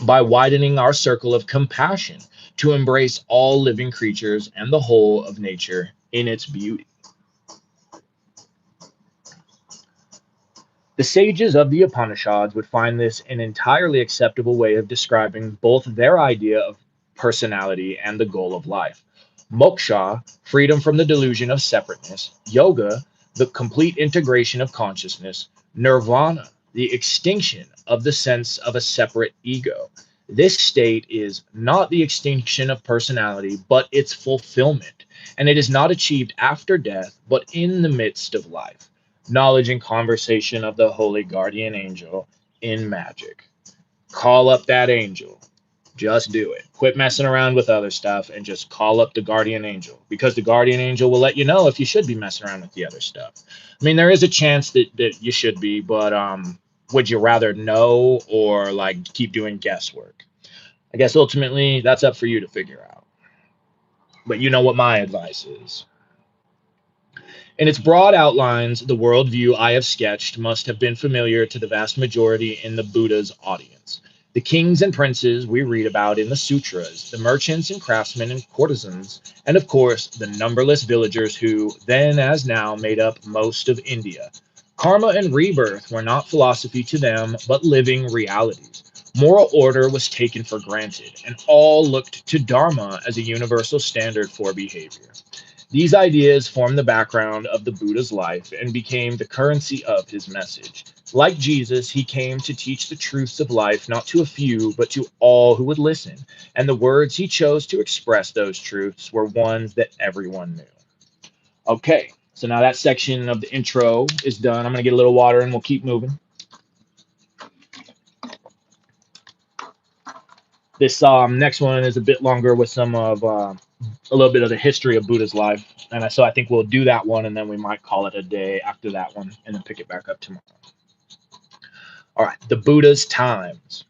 by widening our circle of compassion to embrace all living creatures and the whole of nature in its beauty. The sages of the Upanishads would find this an entirely acceptable way of describing both their idea of personality and the goal of life. Moksha, freedom from the delusion of separateness. Yoga, the complete integration of consciousness. Nirvana, the extinction of the sense of a separate ego. This state is not the extinction of personality, but its fulfillment. And it is not achieved after death, but in the midst of life. Knowledge and conversation of the holy guardian angel in magic. Call up that angel. Just do it. Quit messing around with other stuff and just call up the guardian angel, because the guardian angel will let you know if you should be messing around with the other stuff. I mean, there is a chance that you should be, but would you rather know or like keep doing guesswork? I guess ultimately that's up for you to figure out. But you know what my advice is. In its broad outlines, the worldview I have sketched must have been familiar to the vast majority in the Buddha's audience. The kings and princes we read about in the sutras, the merchants and craftsmen and courtesans, and of course, the numberless villagers who, then as now, made up most of India. Karma and rebirth were not philosophy to them, but living realities. Moral order was taken for granted, and all looked to Dharma as a universal standard for behavior. These ideas formed the background of the Buddha's life and became the currency of his message. Like Jesus, he came to teach the truths of life not to a few, but to all who would listen. And the words he chose to express those truths were ones that everyone knew. Okay, so now that section of the intro is done. I'm going to get a little water and we'll keep moving. This next one is a bit longer with some of a little bit of the history of Buddha's life. And so I think we'll do that one and then we might call it a day after that one and then pick it back up tomorrow. All right, the Buddha's times.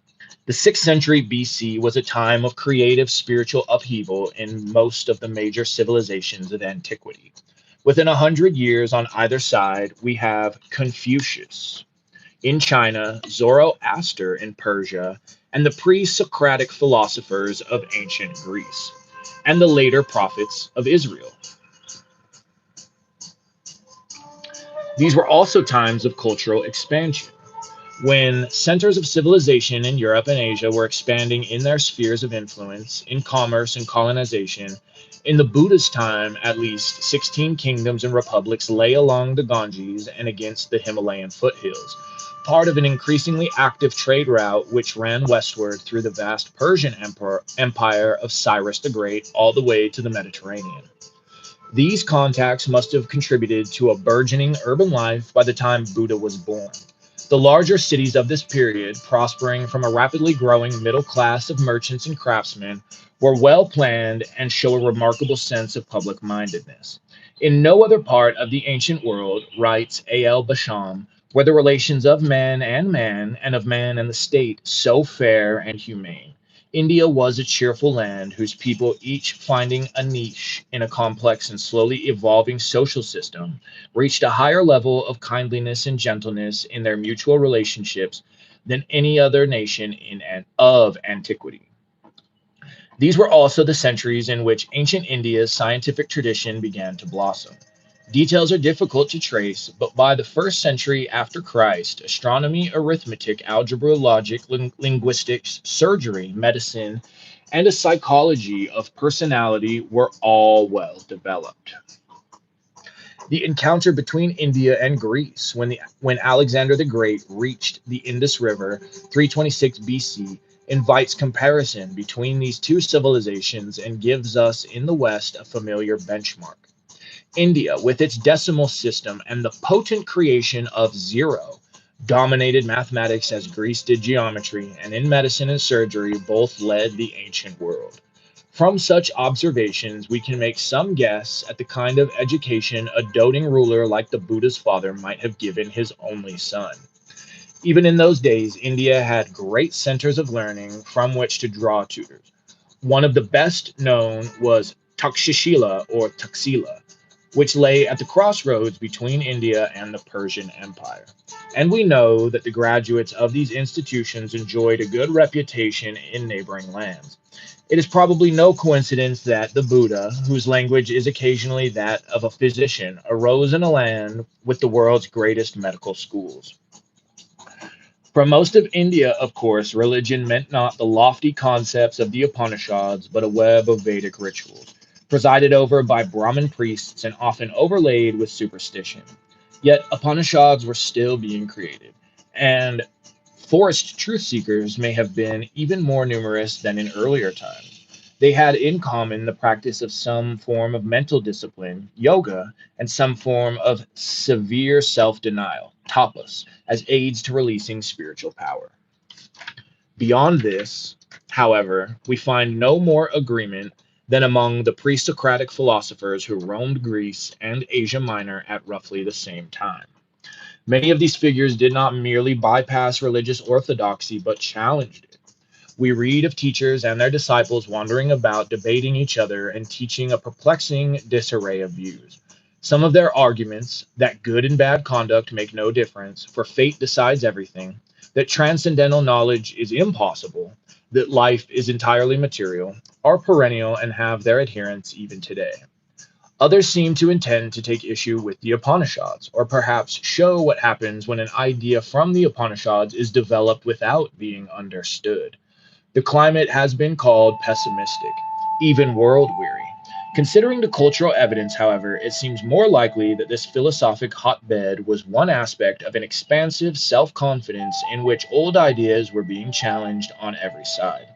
The 6th century BC was a time of creative spiritual upheaval in most of the major civilizations of antiquity. Within 100 years on either side, we have Confucius in China, Zoroaster in Persia, and the pre Socratic philosophers of ancient Greece, and the later prophets of Israel. These were also times of cultural expansion, when centers of civilization in Europe and Asia were expanding in their spheres of influence, in commerce and colonization. In the Buddha's time, at least 16 kingdoms and republics lay along the Ganges and against the Himalayan foothills, part of an increasingly active trade route which ran westward through the vast Persian empire of Cyrus the Great all the way to the Mediterranean. These contacts must have contributed to a burgeoning urban life by the time Buddha was born. The larger cities of this period, prospering from a rapidly growing middle class of merchants and craftsmen, were well planned and show a remarkable sense of public mindedness. In no other part of the ancient world, writes A.L. Basham, were the relations of man, and of man and the state so fair and humane. India was a cheerful land whose people, each finding a niche in a complex and slowly evolving social system, reached a higher level of kindliness and gentleness in their mutual relationships than any other nation of antiquity. These were also the centuries in which ancient India's scientific tradition began to blossom. Details are difficult to trace, but by the first century after Christ, astronomy, arithmetic, algebra, logic, linguistics, surgery, medicine, and a psychology of personality were all well developed. The encounter between India and Greece when Alexander the Great reached the Indus River 326 BC invites comparison between these two civilizations and gives us in the West a familiar benchmark. India, with its decimal system and the potent creation of zero, dominated mathematics as Greece did geometry, and in medicine and surgery, both led the ancient world. From such observations, we can make some guess at the kind of education a doting ruler like the Buddha's father might have given his only son. Even in those days, India had great centers of learning from which to draw tutors. One of the best known was Takshashila or Taxila, which lay at the crossroads between India and the Persian Empire. And we know that the graduates of these institutions enjoyed a good reputation in neighboring lands. It is probably no coincidence that the Buddha, whose language is occasionally that of a physician, arose in a land with the world's greatest medical schools. For most of India, of course, religion meant not the lofty concepts of the Upanishads, but a web of Vedic rituals, presided over by Brahmin priests and often overlaid with superstition. Yet Upanishads were still being created, and forest truth seekers may have been even more numerous than in earlier times. They had in common the practice of some form of mental discipline, yoga, and some form of severe self denial, tapas, as aids to releasing spiritual power. Beyond this, however, we find no more agreement than among the pre Socratic philosophers who roamed Greece and Asia Minor at roughly the same time. Many of these figures did not merely bypass religious orthodoxy, but challenged it. We read of teachers and their disciples wandering about, debating each other, and teaching a perplexing disarray of views. Some of their arguments that good and bad conduct make no difference, for fate decides everything, that transcendental knowledge is impossible, that life is entirely material, are perennial and have their adherents even today. Others seem to intend to take issue with the Upanishads, or perhaps show what happens when an idea from the Upanishads is developed without being understood. The climate has been called pessimistic, even world weary. Considering the cultural evidence, however, it seems more likely that this philosophic hotbed was one aspect of an expansive self confidence in which old ideas were being challenged on every side.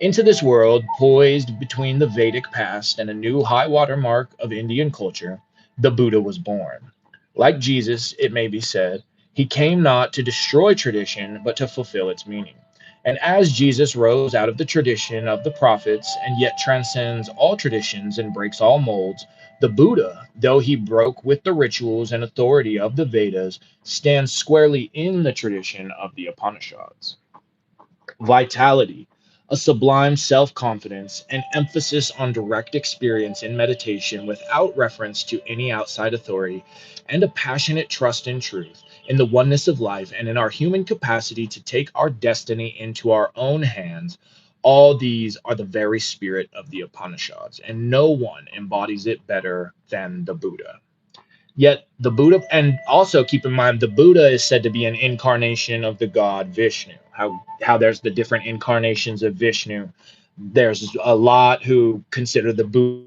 Into this world, poised between the Vedic past and a new high water mark of Indian culture, the Buddha was born. Like Jesus, it may be said, he came not to destroy tradition, but to fulfill its meaning. And as Jesus rose out of the tradition of the prophets and yet transcends all traditions and breaks all molds, the Buddha, though he broke with the rituals and authority of the Vedas, stands squarely in the tradition of the Upanishads. Vitality, a sublime self confidence, an emphasis on direct experience in meditation without reference to any outside authority, and a passionate trust in truth, in the oneness of life, and in our human capacity to take our destiny into our own hands. All these are the very spirit of the Upanishads, and no one embodies it better than the Buddha. Yet the Buddha, and also keep in mind, the Buddha is said to be an incarnation of the god Vishnu. How there's the different incarnations of Vishnu. There's a lot who consider the Buddha.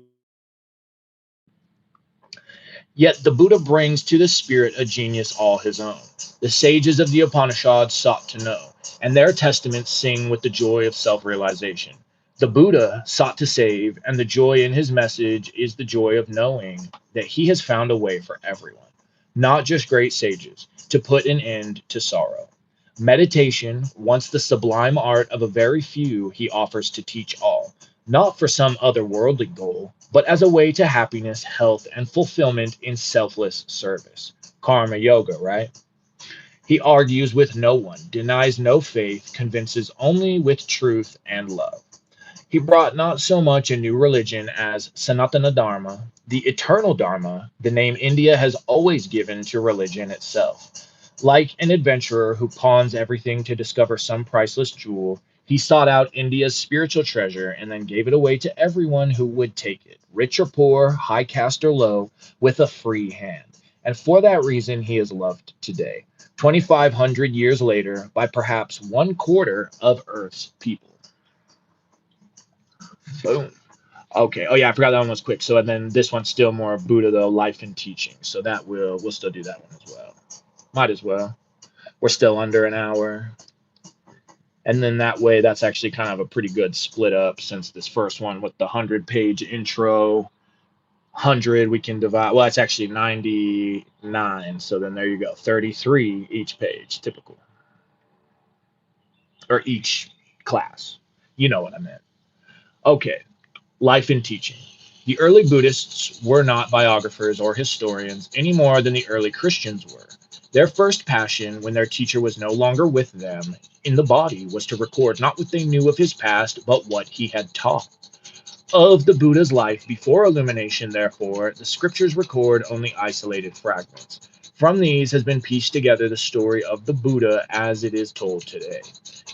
Yet the Buddha brings to the spirit a genius all his own. The sages of the Upanishads sought to know, and their testaments sing with the joy of self realization. The Buddha sought to save, and the joy in his message is the joy of knowing that he has found a way for everyone, not just great sages, to put an end to sorrow. Meditation, once the sublime art of a very few, he offers to teach all, not for some otherworldly goal, but as a way to happiness, health, and fulfillment in selfless service. Karma yoga, right? He argues with no one, denies no faith, convinces only with truth and love. He brought not so much a new religion as Sanatana Dharma, the eternal Dharma, the name India has always given to religion itself. Like an adventurer who pawns everything to discover some priceless jewel, He sought out India's spiritual treasure and then gave it away to everyone who would take it, rich or poor, high caste or low, with a free hand. And for that reason, he is loved today, 2,500 years later, by perhaps one quarter of Earth's people. Boom. Okay. Oh yeah, I forgot that one was quick. So and then this one's still more of Buddha though, life and teaching. So that we'll still do that one as well. Might as well. We're still under an hour. And then that way, that's actually kind of a pretty good split up since this first one with the 100-page intro, 100 we can divide. Well, it's actually 99. So then there you go, 33 each page, typical, or each class. You know what I meant. Okay, life and teaching. The early Buddhists were not biographers or historians any more than the early Christians were. Their first passion, when their teacher was no longer with them in the body, was to record not what they knew of his past, but what he had taught. Of the Buddha's life before illumination, therefore, the scriptures record only isolated fragments. From these has been pieced together the story of the Buddha as it is told today.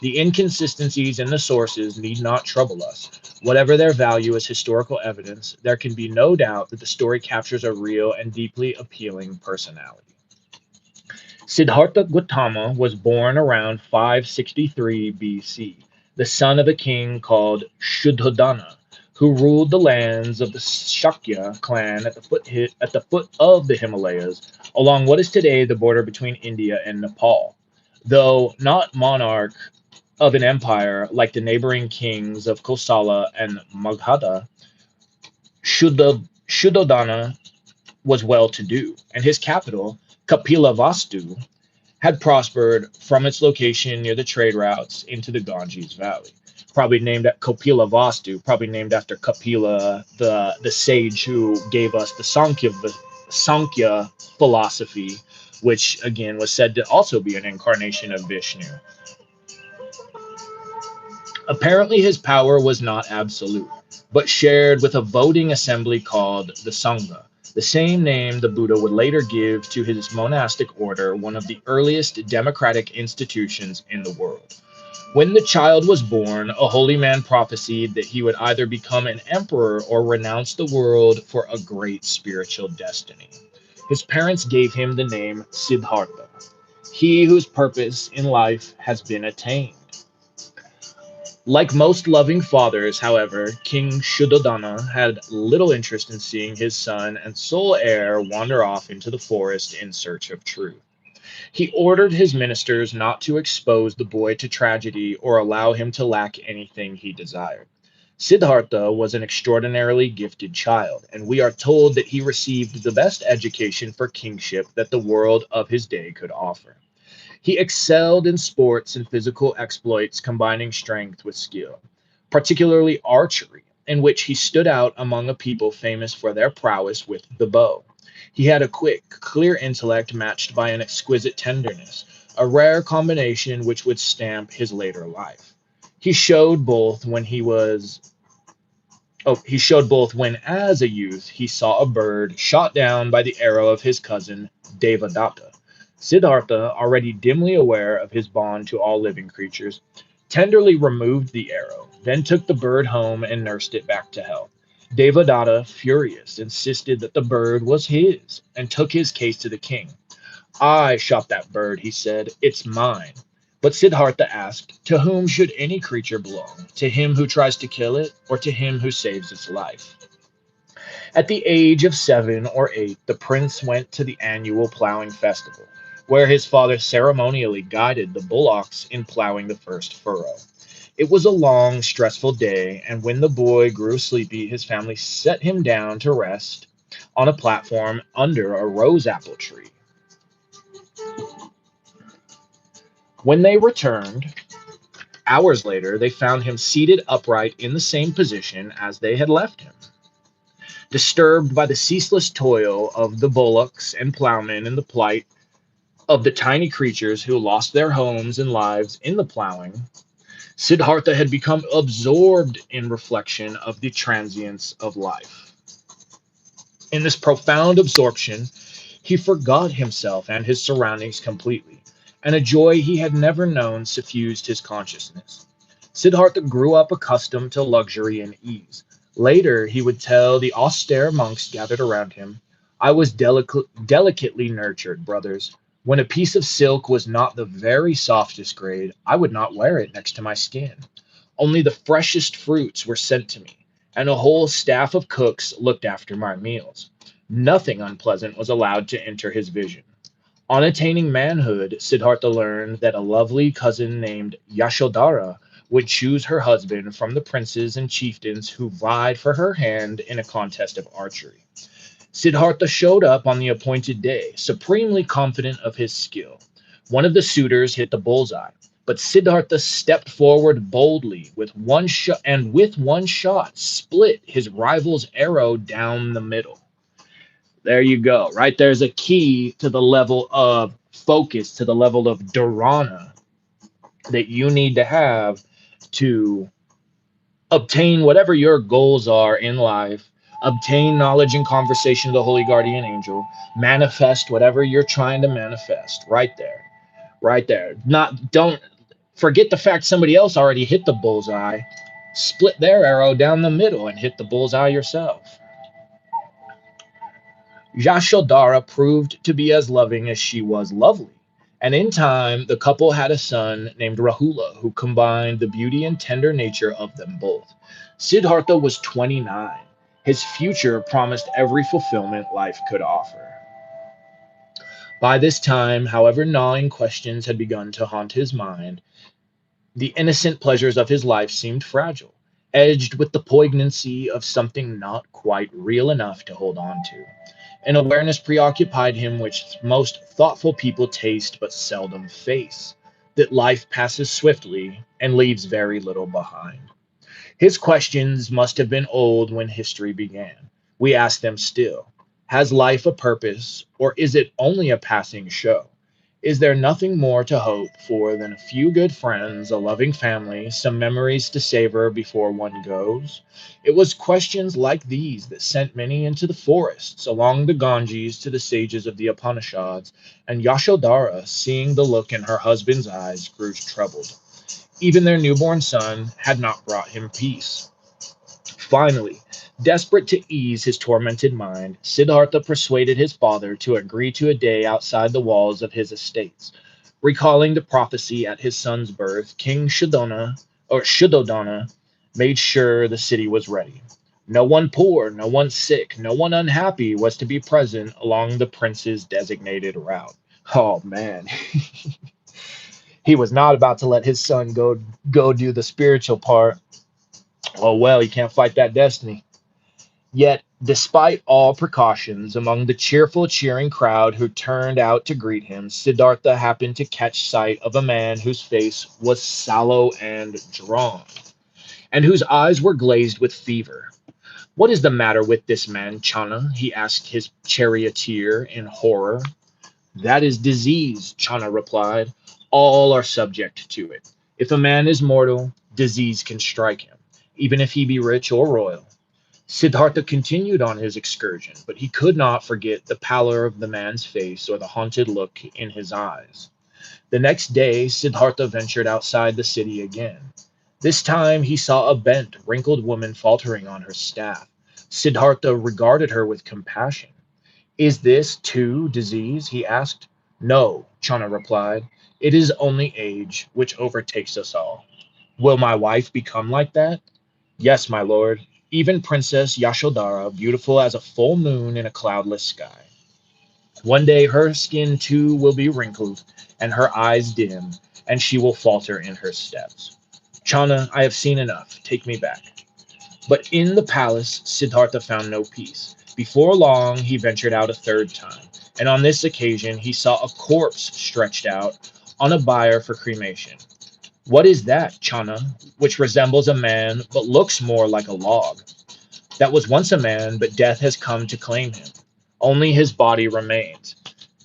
The inconsistencies in the sources need not trouble us. Whatever their value as historical evidence, there can be no doubt that the story captures a real and deeply appealing personality. Siddhartha Gautama was born around 563 BC, the son of a king called Shuddhodana, who ruled the lands of the Shakya clan at the foot of the Himalayas, along what is today the border between India and Nepal. Though not monarch of an empire like the neighboring kings of Kosala and Magadha, Shuddhodana was well to do, and his capital, Kapilavastu, had prospered from its location near the trade routes into the Ganges Valley. Probably named at Kapilavastu, probably named after Kapila, the sage who gave us the Sankhya philosophy, which again was said to also be an incarnation of Vishnu. Apparently, his power was not absolute, but shared with a voting assembly called the Sangha, the same name the Buddha would later give to his monastic order, one of the earliest democratic institutions in the world. When the child was born, a holy man prophesied that he would either become an emperor or renounce the world for a great spiritual destiny. His parents gave him the name Siddhartha, he whose purpose in life has been attained. Like most loving fathers, however, King Shuddhodana had little interest in seeing his son and sole heir wander off into the forest in search of truth. He ordered his ministers not to expose the boy to tragedy or allow him to lack anything he desired. Siddhartha was an extraordinarily gifted child, and we are told that he received the best education for kingship that the world of his day could offer. He excelled in sports and physical exploits, combining strength with skill, particularly archery, in which he stood out among a people famous for their prowess with the bow. He had a quick, clear intellect matched by an exquisite tenderness, a rare combination which would stamp his later life. He showed both when he was he showed both when as a youth he saw a bird shot down by the arrow of his cousin Devadatta. Siddhartha, already dimly aware of his bond to all living creatures, tenderly removed the arrow, then took the bird home and nursed it back to health. Devadatta, furious, insisted that the bird was his and took his case to the king. I shot that bird, he said. It's mine. But Siddhartha asked, to whom should any creature belong? To him who tries to kill it, or to him who saves its life? At the age of 7 or 8, the prince went to the annual plowing festival, where his father ceremonially guided the bullocks in plowing the first furrow. It was a long, stressful day, and when the boy grew sleepy, his family set him down to rest on a platform under a rose apple tree. When they returned, hours later, they found him seated upright in the same position as they had left him. Disturbed by the ceaseless toil of the bullocks and plowmen and the plight of the tiny creatures who lost their homes and lives in the plowing, Siddhartha had become absorbed in reflection of the transience of life. In this profound absorption, he forgot himself and his surroundings completely, and a joy he had never known suffused his consciousness. Siddhartha grew up accustomed to luxury and ease. Later, he would tell the austere monks gathered around him, I was delicately nurtured, brothers. When a piece of silk was not the very softest grade, I would not wear it next to my skin. Only the freshest fruits were sent to me, and a whole staff of cooks looked after my meals. Nothing unpleasant was allowed to enter his vision. On attaining manhood, Siddhartha learned that a lovely cousin named Yashodhara would choose her husband from the princes and chieftains who vied for her hand in a contest of archery. Siddhartha showed up on the appointed day, supremely confident of his skill. One of the suitors hit the bullseye, but Siddhartha stepped forward boldly with one shot split his rival's arrow down the middle. There you go. Right there's a key to the level of focus, to the level of dharana that you need to have to obtain whatever your goals are in life, obtain knowledge and conversation of the holy guardian angel, manifest whatever you're trying to manifest. Right there. Right there. Not don't forget the fact somebody else already hit the bullseye. Split their arrow down the middle and hit the bullseye yourself. Yashodhara proved to be as loving as she was lovely, and in time the couple had a son named Rahula, who combined the beauty and tender nature of them both. Siddhartha was 29. His future promised every fulfillment life could offer. By this time, however, gnawing questions had begun to haunt his mind. The innocent pleasures of his life seemed fragile, edged with the poignancy of something not quite real enough to hold on to. An awareness preoccupied him which most thoughtful people taste but seldom face, that life passes swiftly and leaves very little behind. His questions must have been old when history began. We ask them still. Has life a purpose, or is it only a passing show? Is there nothing more to hope for than a few good friends, a loving family, some memories to savor before one goes? It was questions like these that sent many into the forests, along the Ganges to the sages of the Upanishads, and Yashodhara, seeing the look in her husband's eyes, grew troubled. Even their newborn son had not brought him peace. Finally, desperate to ease his tormented mind, Siddhartha persuaded his father to agree to a day outside the walls of his estates. Recalling the prophecy at his son's birth, King Shuddhodana made sure the city was ready. No one poor, no one sick, no one unhappy was to be present along the prince's designated route. Oh man, he was not about to let his son go do the spiritual part. Oh well, he can't fight that destiny. Yet, despite all precautions, among the cheerful, cheering crowd who turned out to greet him, Siddhartha happened to catch sight of a man whose face was sallow and drawn, and whose eyes were glazed with fever. What is the matter with this man, Channa? He asked his charioteer in horror. That is disease, Channa replied. All are subject to it. If a man is mortal, disease can strike him, even if he be rich or royal. Siddhartha continued on his excursion, but he could not forget the pallor of the man's face or the haunted look in his eyes. The next day, Siddhartha ventured outside the city again. This time he saw a bent, wrinkled woman faltering on her staff. Siddhartha regarded her with compassion. Is this, too, disease? He asked. No, Channa replied. It is only age, which overtakes us all. Will my wife become like that? Yes, my lord, even Princess Yashodhara, beautiful as a full moon in a cloudless sky. One day her skin too will be wrinkled, and her eyes dim, and she will falter in her steps. Channa, I have seen enough. Take me back. But in the palace, Siddhartha found no peace. Before long, he ventured out a third time, and on this occasion he saw a corpse stretched out on a bier for cremation. What is that, Channa, which resembles a man but looks more like a log? That was once a man, but death has come to claim him. Only his body remains.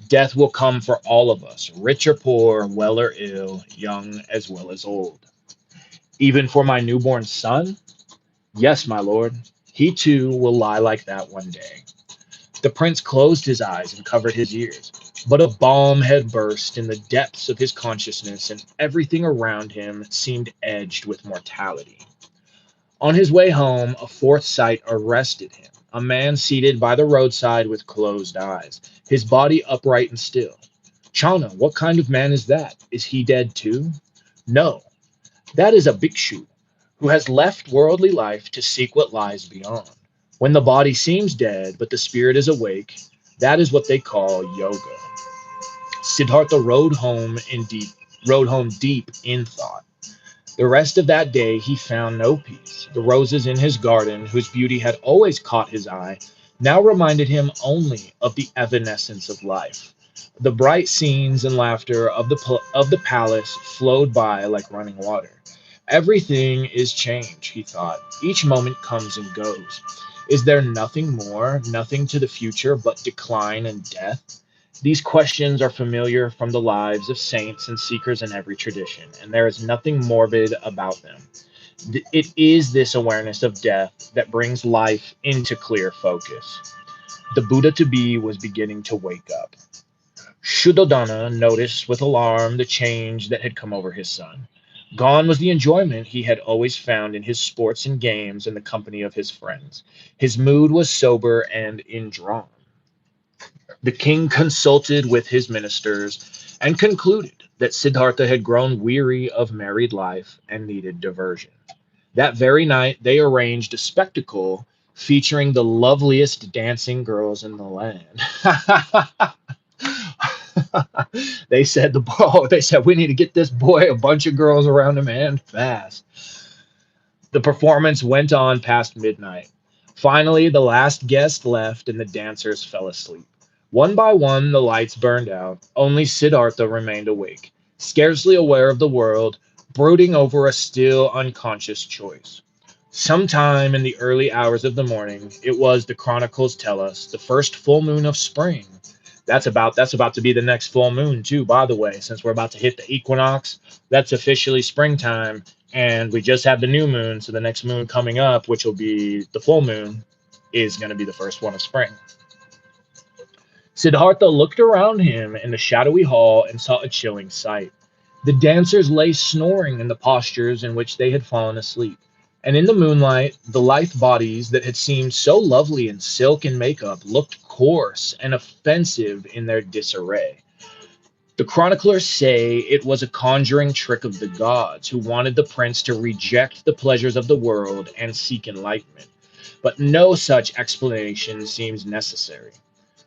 Death will come for all of us, rich or poor, well or ill, young as well as old. Even for my newborn son? Yes, my lord. He too will lie like that one day. The prince closed his eyes and covered his ears. But a bomb had burst in the depths of his consciousness, and everything around him seemed edged with mortality. On his way home, a fourth sight arrested him. A man seated by the roadside with closed eyes, his body upright and still. Chana, what kind of man is that? Is he dead too? No, that is a bhikshu who has left worldly life to seek what lies beyond. When the body seems dead, but the spirit is awake, that is what they call yoga. Siddhartha rode home deep in thought. The rest of that day he found no peace. The roses in his garden, whose beauty had always caught his eye, now reminded him only of the evanescence of life. The bright scenes and laughter of the palace flowed by like running water. Everything is change, he thought. Each moment comes and goes. Is there nothing more, nothing to the future but decline and death? These questions are familiar from the lives of saints and seekers in every tradition, and there is nothing morbid about them. It is this awareness of death that brings life into clear focus. The Buddha to be was beginning to wake up. Shuddhodana noticed with alarm the change that had come over his son. Gone was the enjoyment he had always found in his sports and games in the company of his friends. His mood was sober and indrawn. The king consulted with his ministers and concluded that Siddhartha had grown weary of married life and needed diversion. That very night, they arranged a spectacle featuring the loveliest dancing girls in the land. They said we need to get this boy a bunch of girls around him and fast. The performance went on past midnight. Finally, the last guest left and the dancers fell asleep. One by one, the lights burned out. Only Siddhartha remained awake, scarcely aware of the world, brooding over a still unconscious choice. Sometime in the early hours of the morning, it was, the chronicles tell us, the first full moon of spring. That's about to be the next full moon too, by the way, since we're about to hit the equinox. That's officially springtime, and we just had the new moon, so the next moon coming up, which will be the full moon, is going to be the first one of spring. Siddhartha looked around him in the shadowy hall and saw a chilling sight. The dancers lay snoring in the postures in which they had fallen asleep, and in the moonlight, the lithe bodies that had seemed so lovely in silk and makeup looked coarse and offensive in their disarray. The chroniclers say it was a conjuring trick of the gods who wanted the prince to reject the pleasures of the world and seek enlightenment, but no such explanation seems necessary.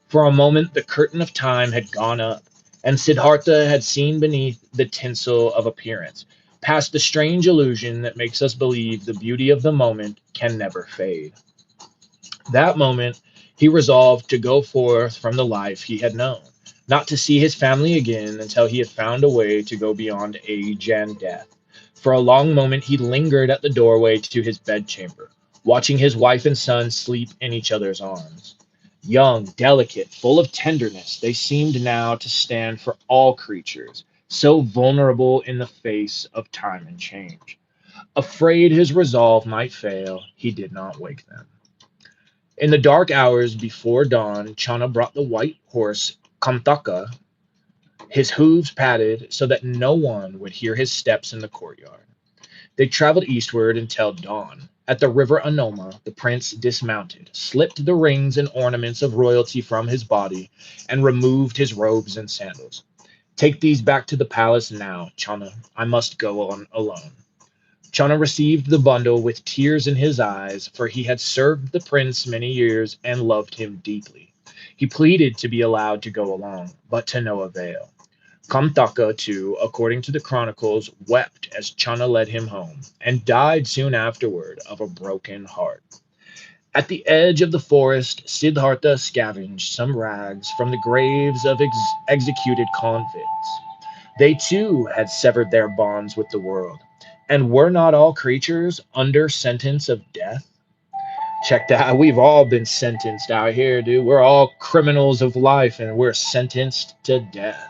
For a moment, the curtain of time had gone up, and Siddhartha had seen beneath the tinsel of appearance, past the strange illusion that makes us believe the beauty of the moment can never fade. That moment, he resolved to go forth from the life he had known, not to see his family again until he had found a way to go beyond age and death. For a long moment, he lingered at the doorway to his bedchamber, watching his wife and son sleep in each other's arms. Young, delicate, full of tenderness, they seemed now to stand for all creatures, so vulnerable in the face of time and change. Afraid his resolve might fail, he did not wake them. In the dark hours before dawn, Chana brought the white horse Kamtaka, his hooves padded so that no one would hear his steps in the courtyard. They traveled eastward until dawn. At the river Anoma, the prince dismounted, slipped the rings and ornaments of royalty from his body, and removed his robes and sandals. Take these back to the palace now, Chana. I must go on alone. Chana received the bundle with tears in his eyes, for he had served the prince many years and loved him deeply. He pleaded to be allowed to go along, but to no avail. Kamtaka, too, according to the chronicles, wept as Chana led him home, and died soon afterward of a broken heart. At the edge of the forest, Siddhartha scavenged some rags from the graves of executed convicts. They too had severed their bonds with the world, and were not all creatures under sentence of death? Check that. We've all been sentenced out here, dude. We're all criminals of life, and we're sentenced to death.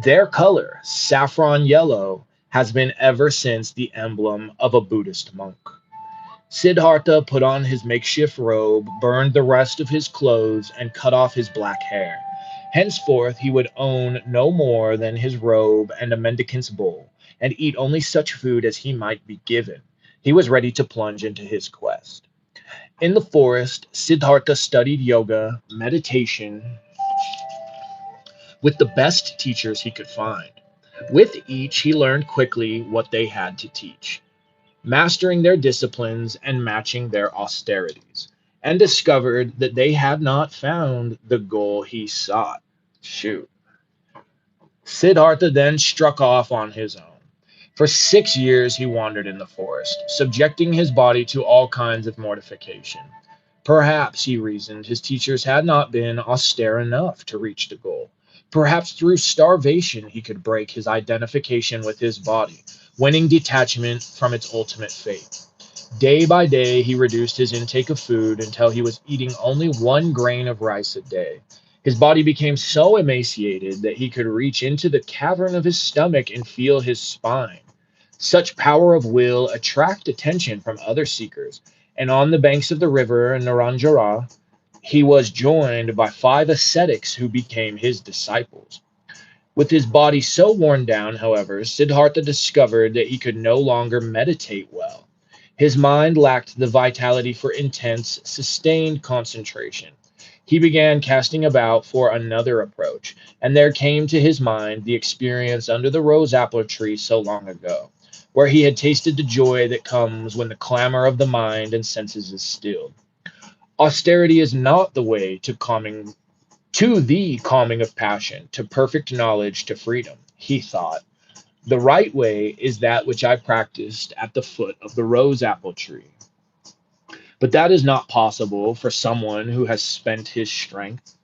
Their color, saffron yellow, has been ever since the emblem of a Buddhist monk. Siddhartha put on his makeshift robe, burned the rest of his clothes, and cut off his black hair. Henceforth he would own no more than his robe and a mendicant's bowl, and eat only such food as he might be given. He was ready to plunge into his quest. In the forest, Siddhartha studied yoga, meditation, with the best teachers he could find. With each, he learned quickly what they had to teach, mastering their disciplines and matching their austerities, and discovered that they had not found the goal he sought. Shoot. Siddhartha then struck off on his own. For 6 years he wandered in the forest, subjecting his body to all kinds of mortification. Perhaps, he reasoned, his teachers had not been austere enough to reach the goal. Perhaps through starvation he could break his identification with his body, winning detachment from its ultimate fate. Day by day, he reduced his intake of food until he was eating only 1 grain of rice a day. His body became so emaciated that he could reach into the cavern of his stomach and feel his spine. Such power of will attract attention from other seekers, and on the banks of the river Naranjara, he was joined by 5 ascetics who became his disciples. With his body so worn down, however, Siddhartha discovered that he could no longer meditate well. His mind lacked the vitality for intense, sustained concentration. He began casting about for another approach, and there came to his mind the experience under the rose apple tree so long ago, where he had tasted the joy that comes when the clamor of the mind and senses is stilled. Austerity is not the way to the calming of passion, to perfect knowledge, to freedom, he thought. The right way is that which I practiced at the foot of the rose apple tree. But that is not possible for someone who has spent his strength.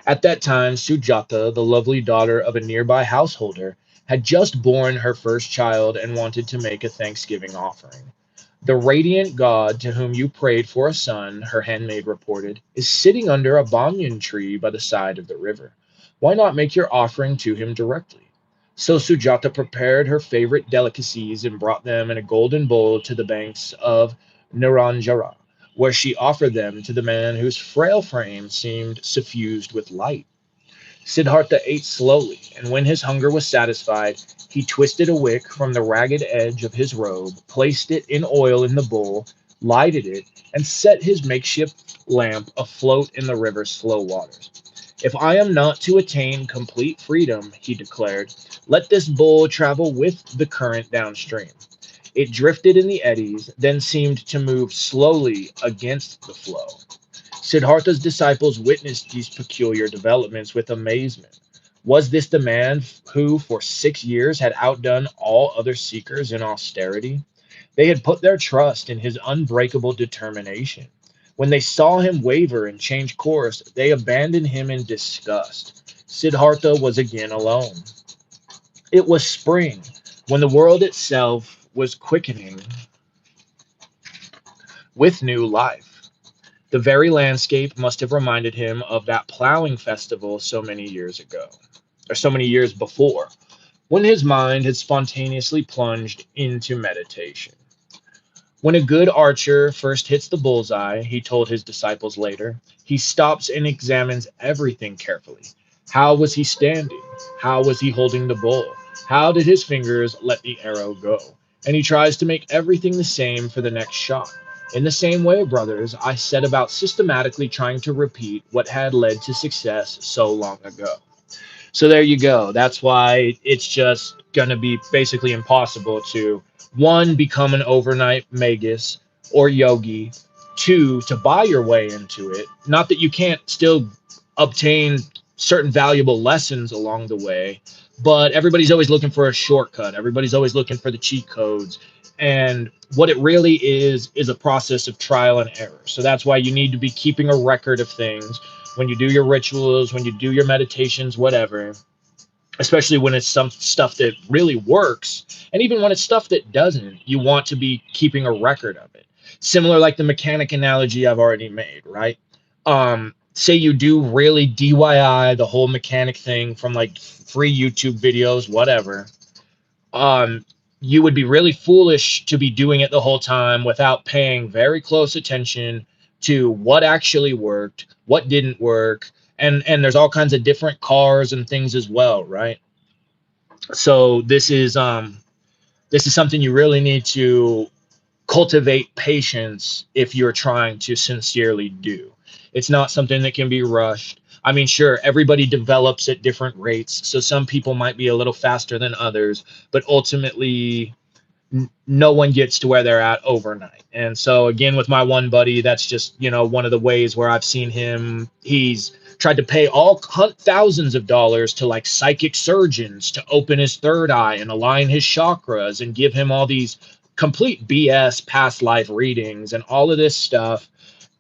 At that time, Sujata, the lovely daughter of a nearby householder, had just borne her first child and wanted to make a Thanksgiving offering. The radiant god to whom you prayed for a son, her handmaid reported, is sitting under a banyan tree by the side of the river. Why not make your offering to him directly? So Sujata prepared her favorite delicacies and brought them in a golden bowl to the banks of Naranjara, where she offered them to the man whose frail frame seemed suffused with light. Siddhartha ate slowly, and when his hunger was satisfied, he twisted a wick from the ragged edge of his robe, placed it in oil in the bowl, lighted it, and set his makeshift lamp afloat in the river's slow waters. If I am not to attain complete freedom, he declared, let this bowl travel with the current downstream. It drifted in the eddies, then seemed to move slowly against the flow. Siddhartha's disciples witnessed these peculiar developments with amazement. Was this the man who, for 6 years, had outdone all other seekers in austerity? They had put their trust in his unbreakable determination. When they saw him waver and change course, they abandoned him in disgust. Siddhartha was again alone. It was spring, when the world itself was quickening with new life. The very landscape must have reminded him of that plowing festival so many years ago, or so many years before, when his mind had spontaneously plunged into meditation. When a good archer first hits the bullseye, he told his disciples later, he stops and examines everything carefully. How was he standing? How was he holding the bow? How did his fingers let the arrow go? And he tries to make everything the same for the next shot. In the same way, brothers, I set about systematically trying to repeat what had led to success so long ago. So there you go. That's why it's just going to be basically impossible to, one, become an overnight magus or yogi, two, to buy your way into it. Not that you can't still obtain certain valuable lessons along the way, but everybody's always looking for a shortcut. Everybody's always looking for the cheat codes. And what it really is a process of trial and error. So that's why you need to be keeping a record of things when you do your rituals, when you do your meditations, whatever, especially when it's some stuff that really works. And even when it's stuff that doesn't, you want to be keeping a record of it. Similar like the mechanic analogy I've already made, right? Say you do really DIY the whole mechanic thing from like free YouTube videos, whatever. um, you would be really foolish to be doing it the whole time without paying very close attention to what actually worked, what didn't work, And there's all kinds of different cars and things as well, right? So this is something you really need to cultivate patience if you're trying to sincerely do. It's not something that can be rushed. I mean, sure, everybody develops at different rates, so some people might be a little faster than others, but ultimately no one gets to where they're at overnight. And so again, with my one buddy, that's just, one of the ways where I've seen him. He's tried to pay all thousands of dollars to like psychic surgeons to open his third eye and align his chakras and give him all these complete BS past life readings and all of this stuff,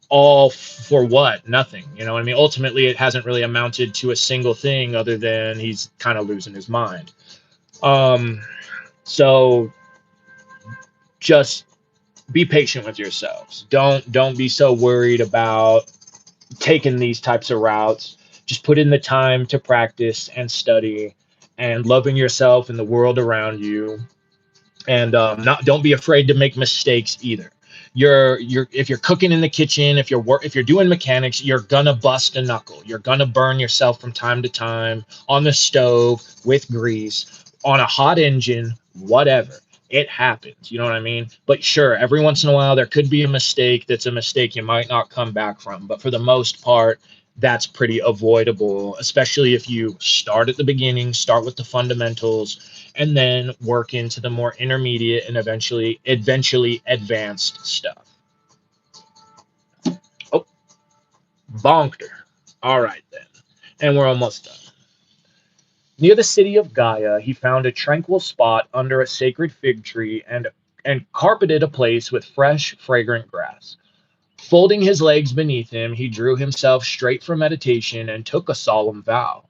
all for what? Nothing. You know what I mean? Ultimately, it hasn't really amounted to a single thing other than he's kind of losing his mind. So just be patient with yourselves. Don't be so worried about taking these types of routes. Just put in the time to practice and study and loving yourself and the world around you. And not don't be afraid to make mistakes either. You're if you're cooking in the kitchen, if you're doing mechanics, you're gonna bust a knuckle. You're gonna burn yourself from time to time on the stove with grease, on a hot engine, whatever. It happens, you know what I mean? But sure, every once in a while there could be a mistake that's a mistake you might not come back from. But for the most part, that's pretty avoidable, especially if you start at the beginning, start with the fundamentals, and then work into the more intermediate and eventually advanced stuff. Oh, bonked her. All right then. And we're almost done. Near the city of Gaia, he found a tranquil spot under a sacred fig tree and carpeted a place with fresh, fragrant grass. Folding his legs beneath him, he drew himself straight for meditation and took a solemn vow.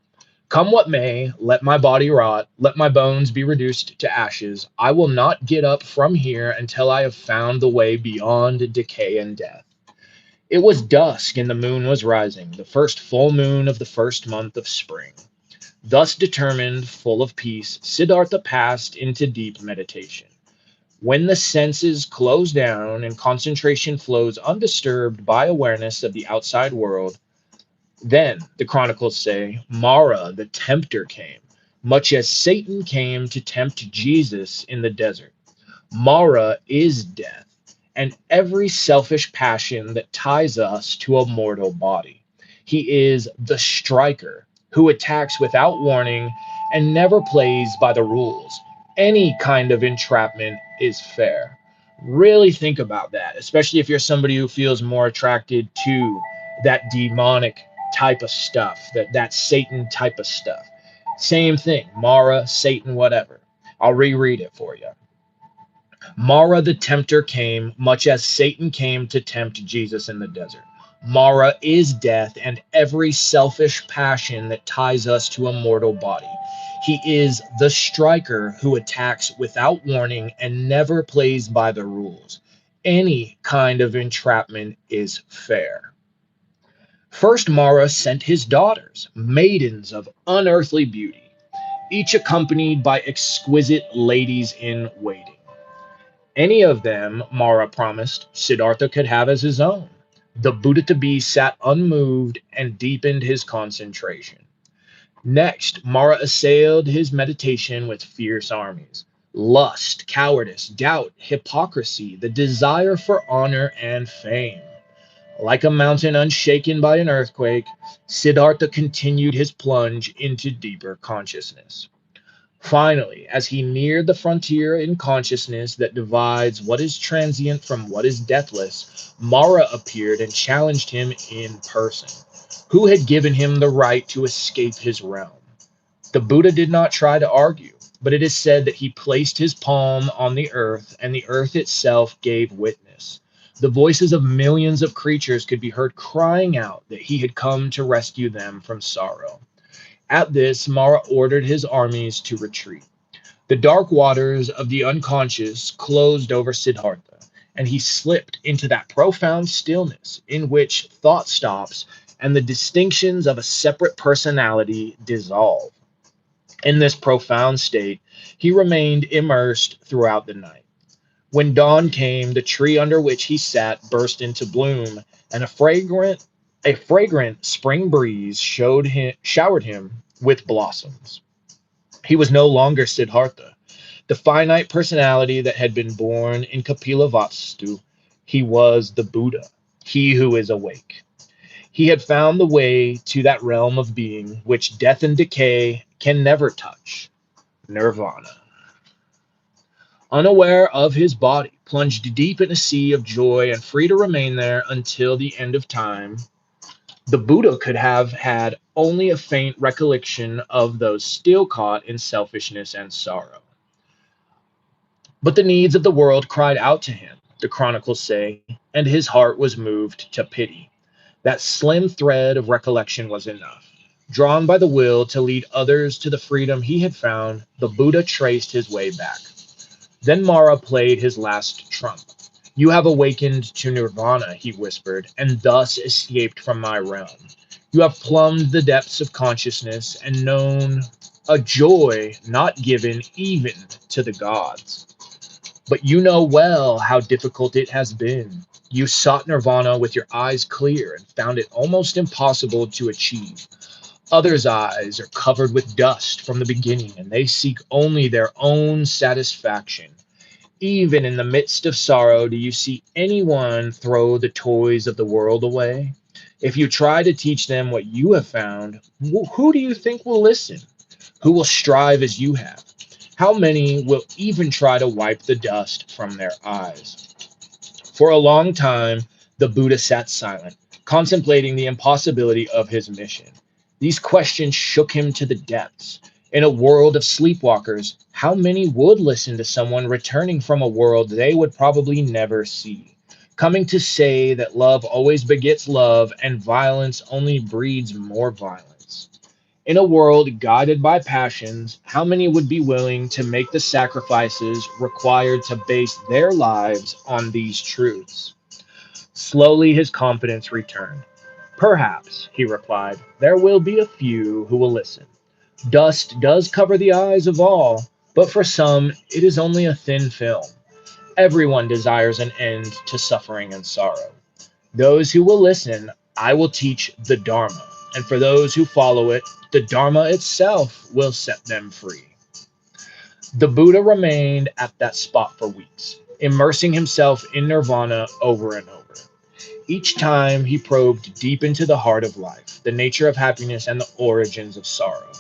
Come what may, let my body rot, let my bones be reduced to ashes. I will not get up from here until I have found the way beyond decay and death. It was dusk and the moon was rising, the first full moon of the first month of spring. Thus determined, full of peace, Siddhartha passed into deep meditation. When the senses close down and concentration flows undisturbed by awareness of the outside world, then, the chronicles say, Mara, the tempter, came, much as Satan came to tempt Jesus in the desert. Mara is death, and every selfish passion that ties us to a mortal body. He is the striker who attacks without warning and never plays by the rules. Any kind of entrapment is fair. Really think about that, especially if you're somebody who feels more attracted to that demonic type of stuff, that Satan type of stuff. Same thing, Mara, Satan, whatever. I'll reread it for you. Mara the tempter came, much as Satan came to tempt Jesus in the desert. Mara is death and every selfish passion that ties us to a mortal body. He is the striker who attacks without warning and never plays by the rules. Any kind of entrapment is fair. First, Mara sent his daughters, maidens of unearthly beauty, each accompanied by exquisite ladies in waiting. Any of them, Mara promised, Siddhartha could have as his own. The Buddha to be sat unmoved and deepened his concentration. Next, Mara assailed his meditation with fierce armies. Lust, cowardice, doubt, hypocrisy, the desire for honor and fame. Like a mountain unshaken by an earthquake, Siddhartha continued his plunge into deeper consciousness. Finally, as he neared the frontier in consciousness that divides what is transient from what is deathless, Mara appeared and challenged him in person. Who had given him the right to escape his realm? The Buddha did not try to argue, but it is said that he placed his palm on the earth, and the earth itself gave witness. The voices of millions of creatures could be heard crying out that he had come to rescue them from sorrow. At this, Mara ordered his armies to retreat. The dark waters of the unconscious closed over Siddhartha, and he slipped into that profound stillness in which thought stops and the distinctions of a separate personality dissolve. In this profound state, he remained immersed throughout the night. When dawn came, the tree under which he sat burst into bloom, and a fragrant A fragrant spring breeze showered him with blossoms. He was no longer Siddhartha, the finite personality that had been born in Kapilavastu. He was the Buddha, he who is awake. He had found the way to that realm of being which death and decay can never touch, nirvana. Unaware of his body, plunged deep in a sea of joy and free to remain there until the end of time, the Buddha could have had only a faint recollection of those still caught in selfishness and sorrow. But the needs of the world cried out to him, the chronicles say, and his heart was moved to pity. That slim thread of recollection was enough. Drawn by the will to lead others to the freedom he had found, the Buddha traced his way back. Then Mara played his last trump. You have awakened to nirvana, he whispered, and thus escaped from my realm. You have plumbed the depths of consciousness and known a joy not given even to the gods. But you know well how difficult it has been. You sought nirvana with your eyes clear and found it almost impossible to achieve. Others' eyes are covered with dust from the beginning, and they seek only their own satisfaction. Even in the midst of sorrow, do you see anyone throw the toys of the world away? If you try to teach them what you have found, who do you think will listen? Who will strive as you have? How many will even try to wipe the dust from their eyes? For a long time, the Buddha sat silent, contemplating the impossibility of his mission. These questions shook him to the depths. In a world of sleepwalkers, how many would listen to someone returning from a world they would probably never see? Coming to say that love always begets love and violence only breeds more violence. In a world guided by passions, how many would be willing to make the sacrifices required to base their lives on these truths? Slowly his confidence returned. Perhaps, he replied, there will be a few who will listen. Dust does cover the eyes of all, but for some it is only a thin film. Everyone desires an end to suffering and sorrow. Those who will listen, I will teach the Dharma, and for those who follow it, the Dharma itself will set them free. The Buddha remained at that spot for weeks, immersing himself in nirvana over and over. Each time he probed deep into the heart of life, the nature of happiness and the origins of sorrow.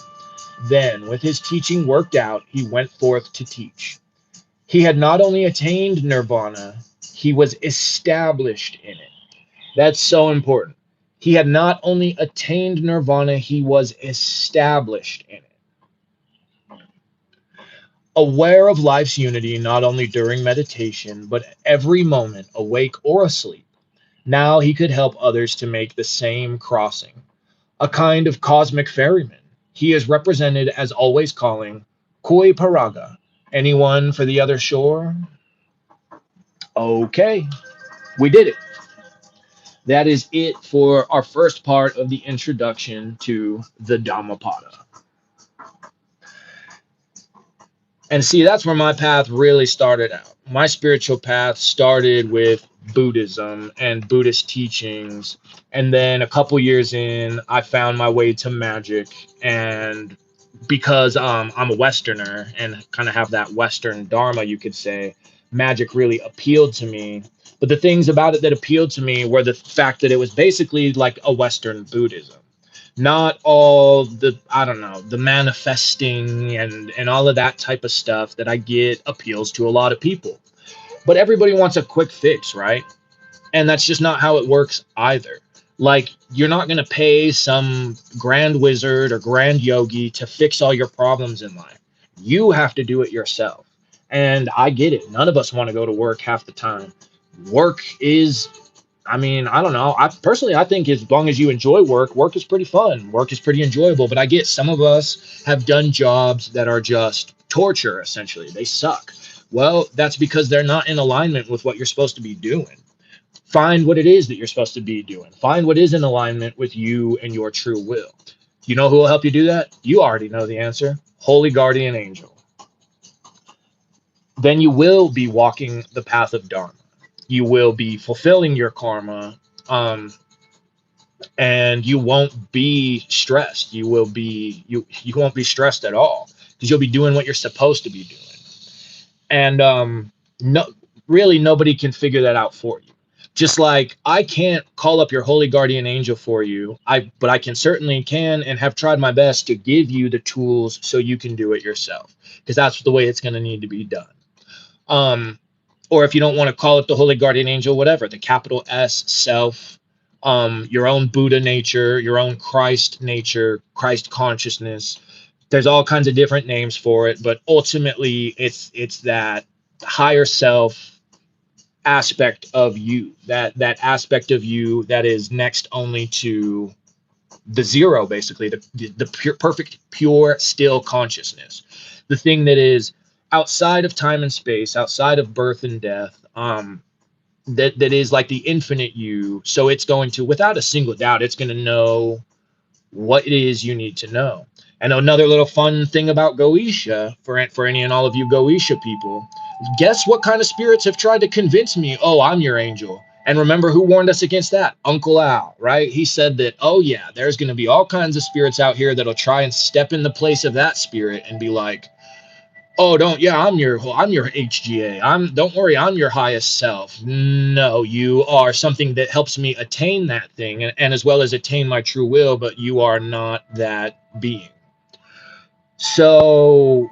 Then, with his teaching worked out, he went forth to teach. He had not only attained nirvana, he was established in it. That's so important. He had not only attained nirvana, he was established in it. Aware of life's unity not only during meditation, but every moment, awake or asleep. Now he could help others to make the same crossing. A kind of cosmic ferryman. He is represented as always calling, Koi Paraga. Anyone for the other shore? Okay, we did it. That is it for our first part of the introduction to the Dhammapada. And see, that's where my path really started out. My spiritual path started with Buddhism and Buddhist teachings. And then a couple years in, I found my way to magic. And because I'm a Westerner and kind of have that Western Dharma, you could say, magic really appealed to me. But the things about it that appealed to me were the fact that it was basically like a Western Buddhism. Not all the, I don't know, the manifesting and all of that type of stuff that I get appeals to a lot of people. But everybody wants a quick fix, right? And that's just not how it works either. Like, you're not going to pay some grand wizard or grand yogi to fix all your problems in life. You have to do it yourself. And I get it. None of us want to go to work half the time. Work is, I mean, I don't know. I personally, I think as long as you enjoy work, work is pretty fun. Work is pretty enjoyable. But I get some of us have done jobs that are just torture, essentially. They suck. Well, that's because they're not in alignment with what you're supposed to be doing. Find what it is that you're supposed to be doing. Find what is in alignment with you and your true will. You know who will help you do that? You already know the answer. Holy guardian angel. Then you will be walking the path of Dharma. You will be fulfilling your karma, um, and you won't be stressed. You won't be stressed at all because you'll be doing what you're supposed to be doing. And no, really nobody can figure that out for you. Just like I can't call up your holy guardian angel for you, but I can certainly can and have tried my best to give you the tools so you can do it yourself, because that's the way it's going to need to be done. um or if you don't want to call it the holy guardian angel, whatever, the capital S self, your own Buddha nature, your own Christ nature, Christ consciousness. There's all kinds of different names for it, but ultimately it's that higher self aspect of you, that aspect of you that is next only to the zero, basically the pure, perfect, pure, still consciousness, the thing that is outside of time and space, outside of birth and death, that is like the infinite you. So it's going to, without a single doubt, it's going to know what it is you need to know. And another little fun thing about Goetia, for any and all of you Goetia people, guess what kind of spirits have tried to convince me, oh, I'm your angel? And remember who warned us against that? Uncle Al, right? He said that, oh yeah, there's going to be all kinds of spirits out here that'll try and step in the place of that spirit and be like, oh, don't, yeah, I'm your HGA. Don't worry, I'm your highest self. No, you are something that helps me attain that thing, and as well as attain my true will, but you are not that being. So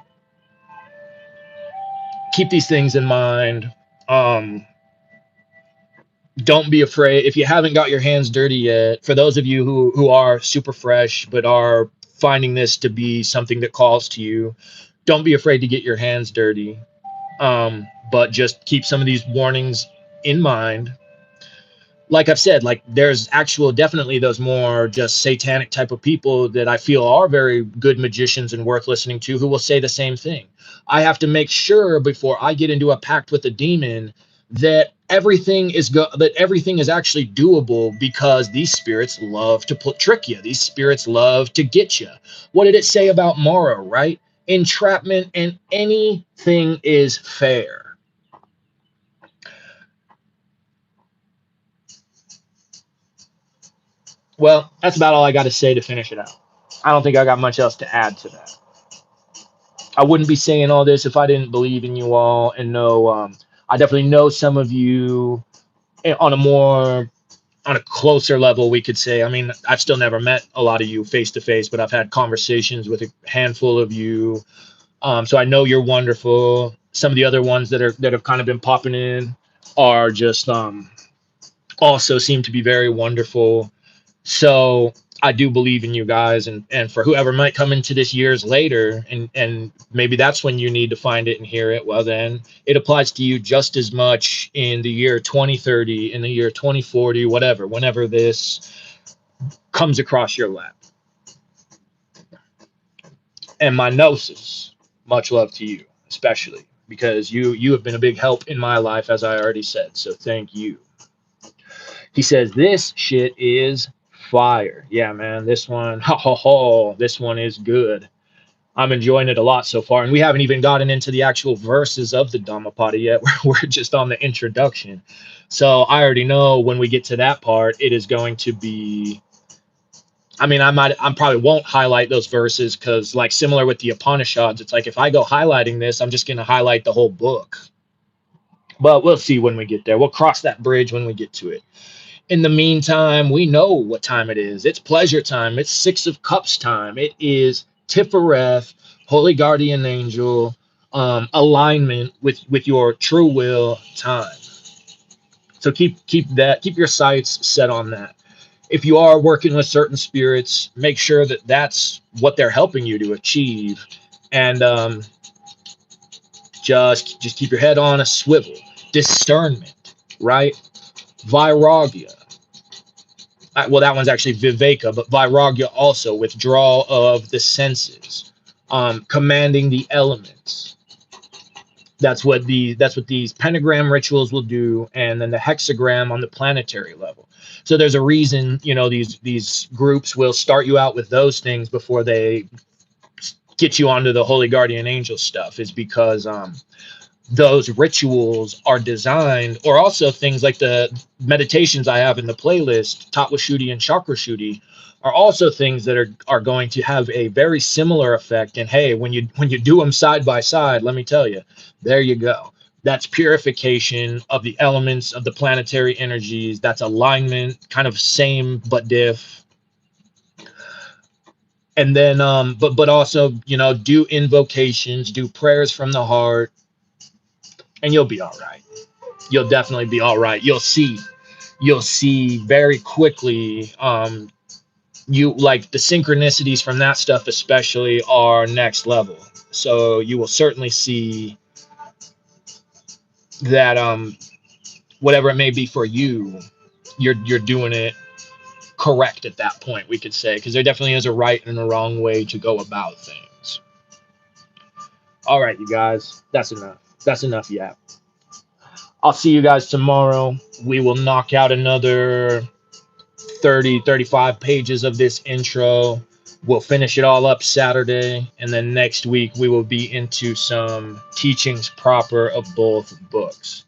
keep these things in mind. Don't be afraid if you haven't got your hands dirty yet. For those of you who are super fresh but are finding this to be something that calls to you, don't be afraid to get your hands dirty. But just keep some of these warnings in mind. Like I've said, like there's actual, definitely those more just satanic type of people that I feel are very good magicians and worth listening to, who will say the same thing. I have to make sure before I get into a pact with a demon that everything is actually doable, because these spirits love to trick you. These spirits love to get you. What did it say about Mara, right? Entrapment, and anything is fair. Well, that's about all I got to say to finish it out. I don't think I got much else to add to that. I wouldn't be saying all this if I didn't believe in you all and know. I definitely know some of you on a more, on a closer level, we could say. I mean, I've still never met a lot of you face to face, but I've had conversations with a handful of you. So I know you're wonderful. Some of the other ones that have kind of been popping in are just also seem to be very wonderful. So I do believe in you guys, and for whoever might come into this years later, and maybe that's when you need to find it and hear it. Well, then it applies to you just as much in the year 2030, in the year 2040, whatever, whenever this comes across your lap. And my gnosis, much love to you, especially because you have been a big help in my life, as I already said. So thank you. He says, this shit is fire. Yeah, man, this one, this one is good. I'm enjoying it a lot so far. And we haven't even gotten into the actual verses of the Dhammapada yet. We're just on the introduction. So I already know when we get to that part, it is going to be, I mean, I probably won't highlight those verses because, like, similar with the Upanishads, it's like if I go highlighting this, I'm just going to highlight the whole book. But we'll see when we get there. We'll cross that bridge when we get to it. In the meantime, we know what time it is. It's pleasure time. It's Six of Cups time. It is Tifereth, Holy Guardian Angel, alignment with your true will time. So keep your sights set on that. If you are working with certain spirits, make sure that that's what they're helping you to achieve, and just keep your head on a swivel. Discernment, right? Vairagya. Well, that one's actually Viveka, but Vairagya also, withdrawal of the senses, commanding the elements. That's what these pentagram rituals will do, and then the hexagram on the planetary level. So there's a reason, these groups will start you out with those things before they get you onto the Holy Guardian Angel stuff, is because those rituals are designed, or also things like the meditations I have in the playlist, Tattva Shuddhi and Chakra Shuddhi, are also things that are going to have a very similar effect. And hey, when you do them side by side, let me tell you, there you go. That's purification of the elements of the planetary energies. That's alignment, kind of same but diff. And then but also, do invocations, do prayers from the heart, and you'll be all right. You'll definitely be all right. You'll see very quickly, you like the synchronicities from that stuff especially are next level. So you will certainly see that, whatever it may be for you, you're doing it correct at that point, we could say, because there definitely is a right and a wrong way to go about things. All right, you guys, that's enough. Yeah, I'll see you guys tomorrow. We will knock out another 30-35 pages of this intro. We'll finish it all up Saturday, and then next week we will be into some teachings proper of both books.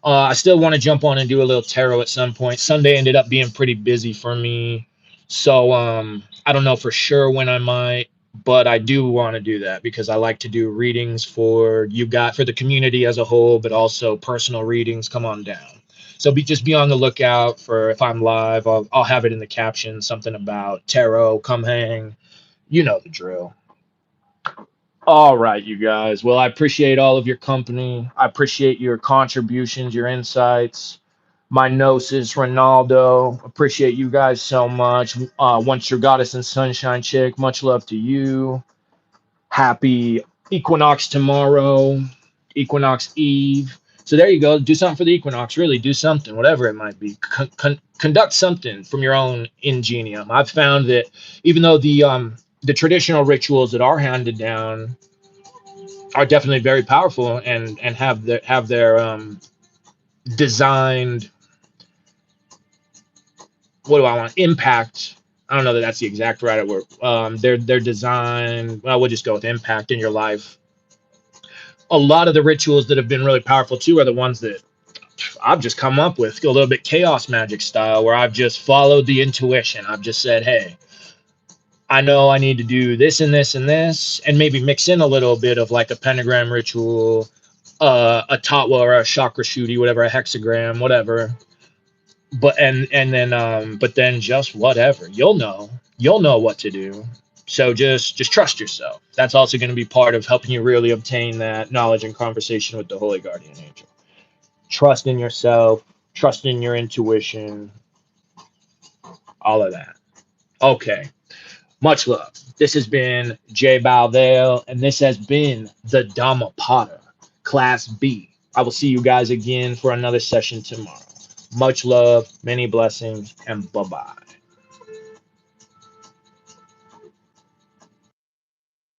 I still want to jump on and do a little tarot at some point. Sunday ended up being pretty busy for me, so I don't know for sure when I might, but I do want to do that because I like to do readings for the community as a whole, but also personal readings. Come on down. So just be on the lookout for if I'm live. I'll have it in the caption, something about tarot. Come hang. You know the drill. All right, you guys. Well, I appreciate all of your company. I appreciate your contributions, your insights. My gnosis, Ronaldo. Appreciate you guys so much. Once your goddess and sunshine chick, much love to you. Happy equinox tomorrow, equinox eve. So there you go. Do something for the equinox. Really, do something, whatever it might be. Conduct something from your own ingenium. I've found that even though the traditional rituals that are handed down are definitely very powerful and have their designed, what do I want, impact. I don't know that that's the exact right word. Their design. Well, we'll just go with impact in your life. A lot of the rituals that have been really powerful too are the ones that I've just come up with, a little bit chaos magic style, where I've just followed the intuition. I've just said, hey, I know I need to do this and this and this, and maybe mix in a little bit of like a pentagram ritual, a tatwa or a chakra shuddhi, whatever, a hexagram, whatever. But then just whatever. You'll know what to do. So just trust yourself. That's also going to be part of helping you really obtain that knowledge and conversation with the holy guardian angel. Trust in yourself, trust in your intuition, all of that. Okay. Much love. This has been Jay Balvale, and this has been the Dhammapada, Class B. I will see you guys again for another session tomorrow. Much love, many blessings, and bye-bye.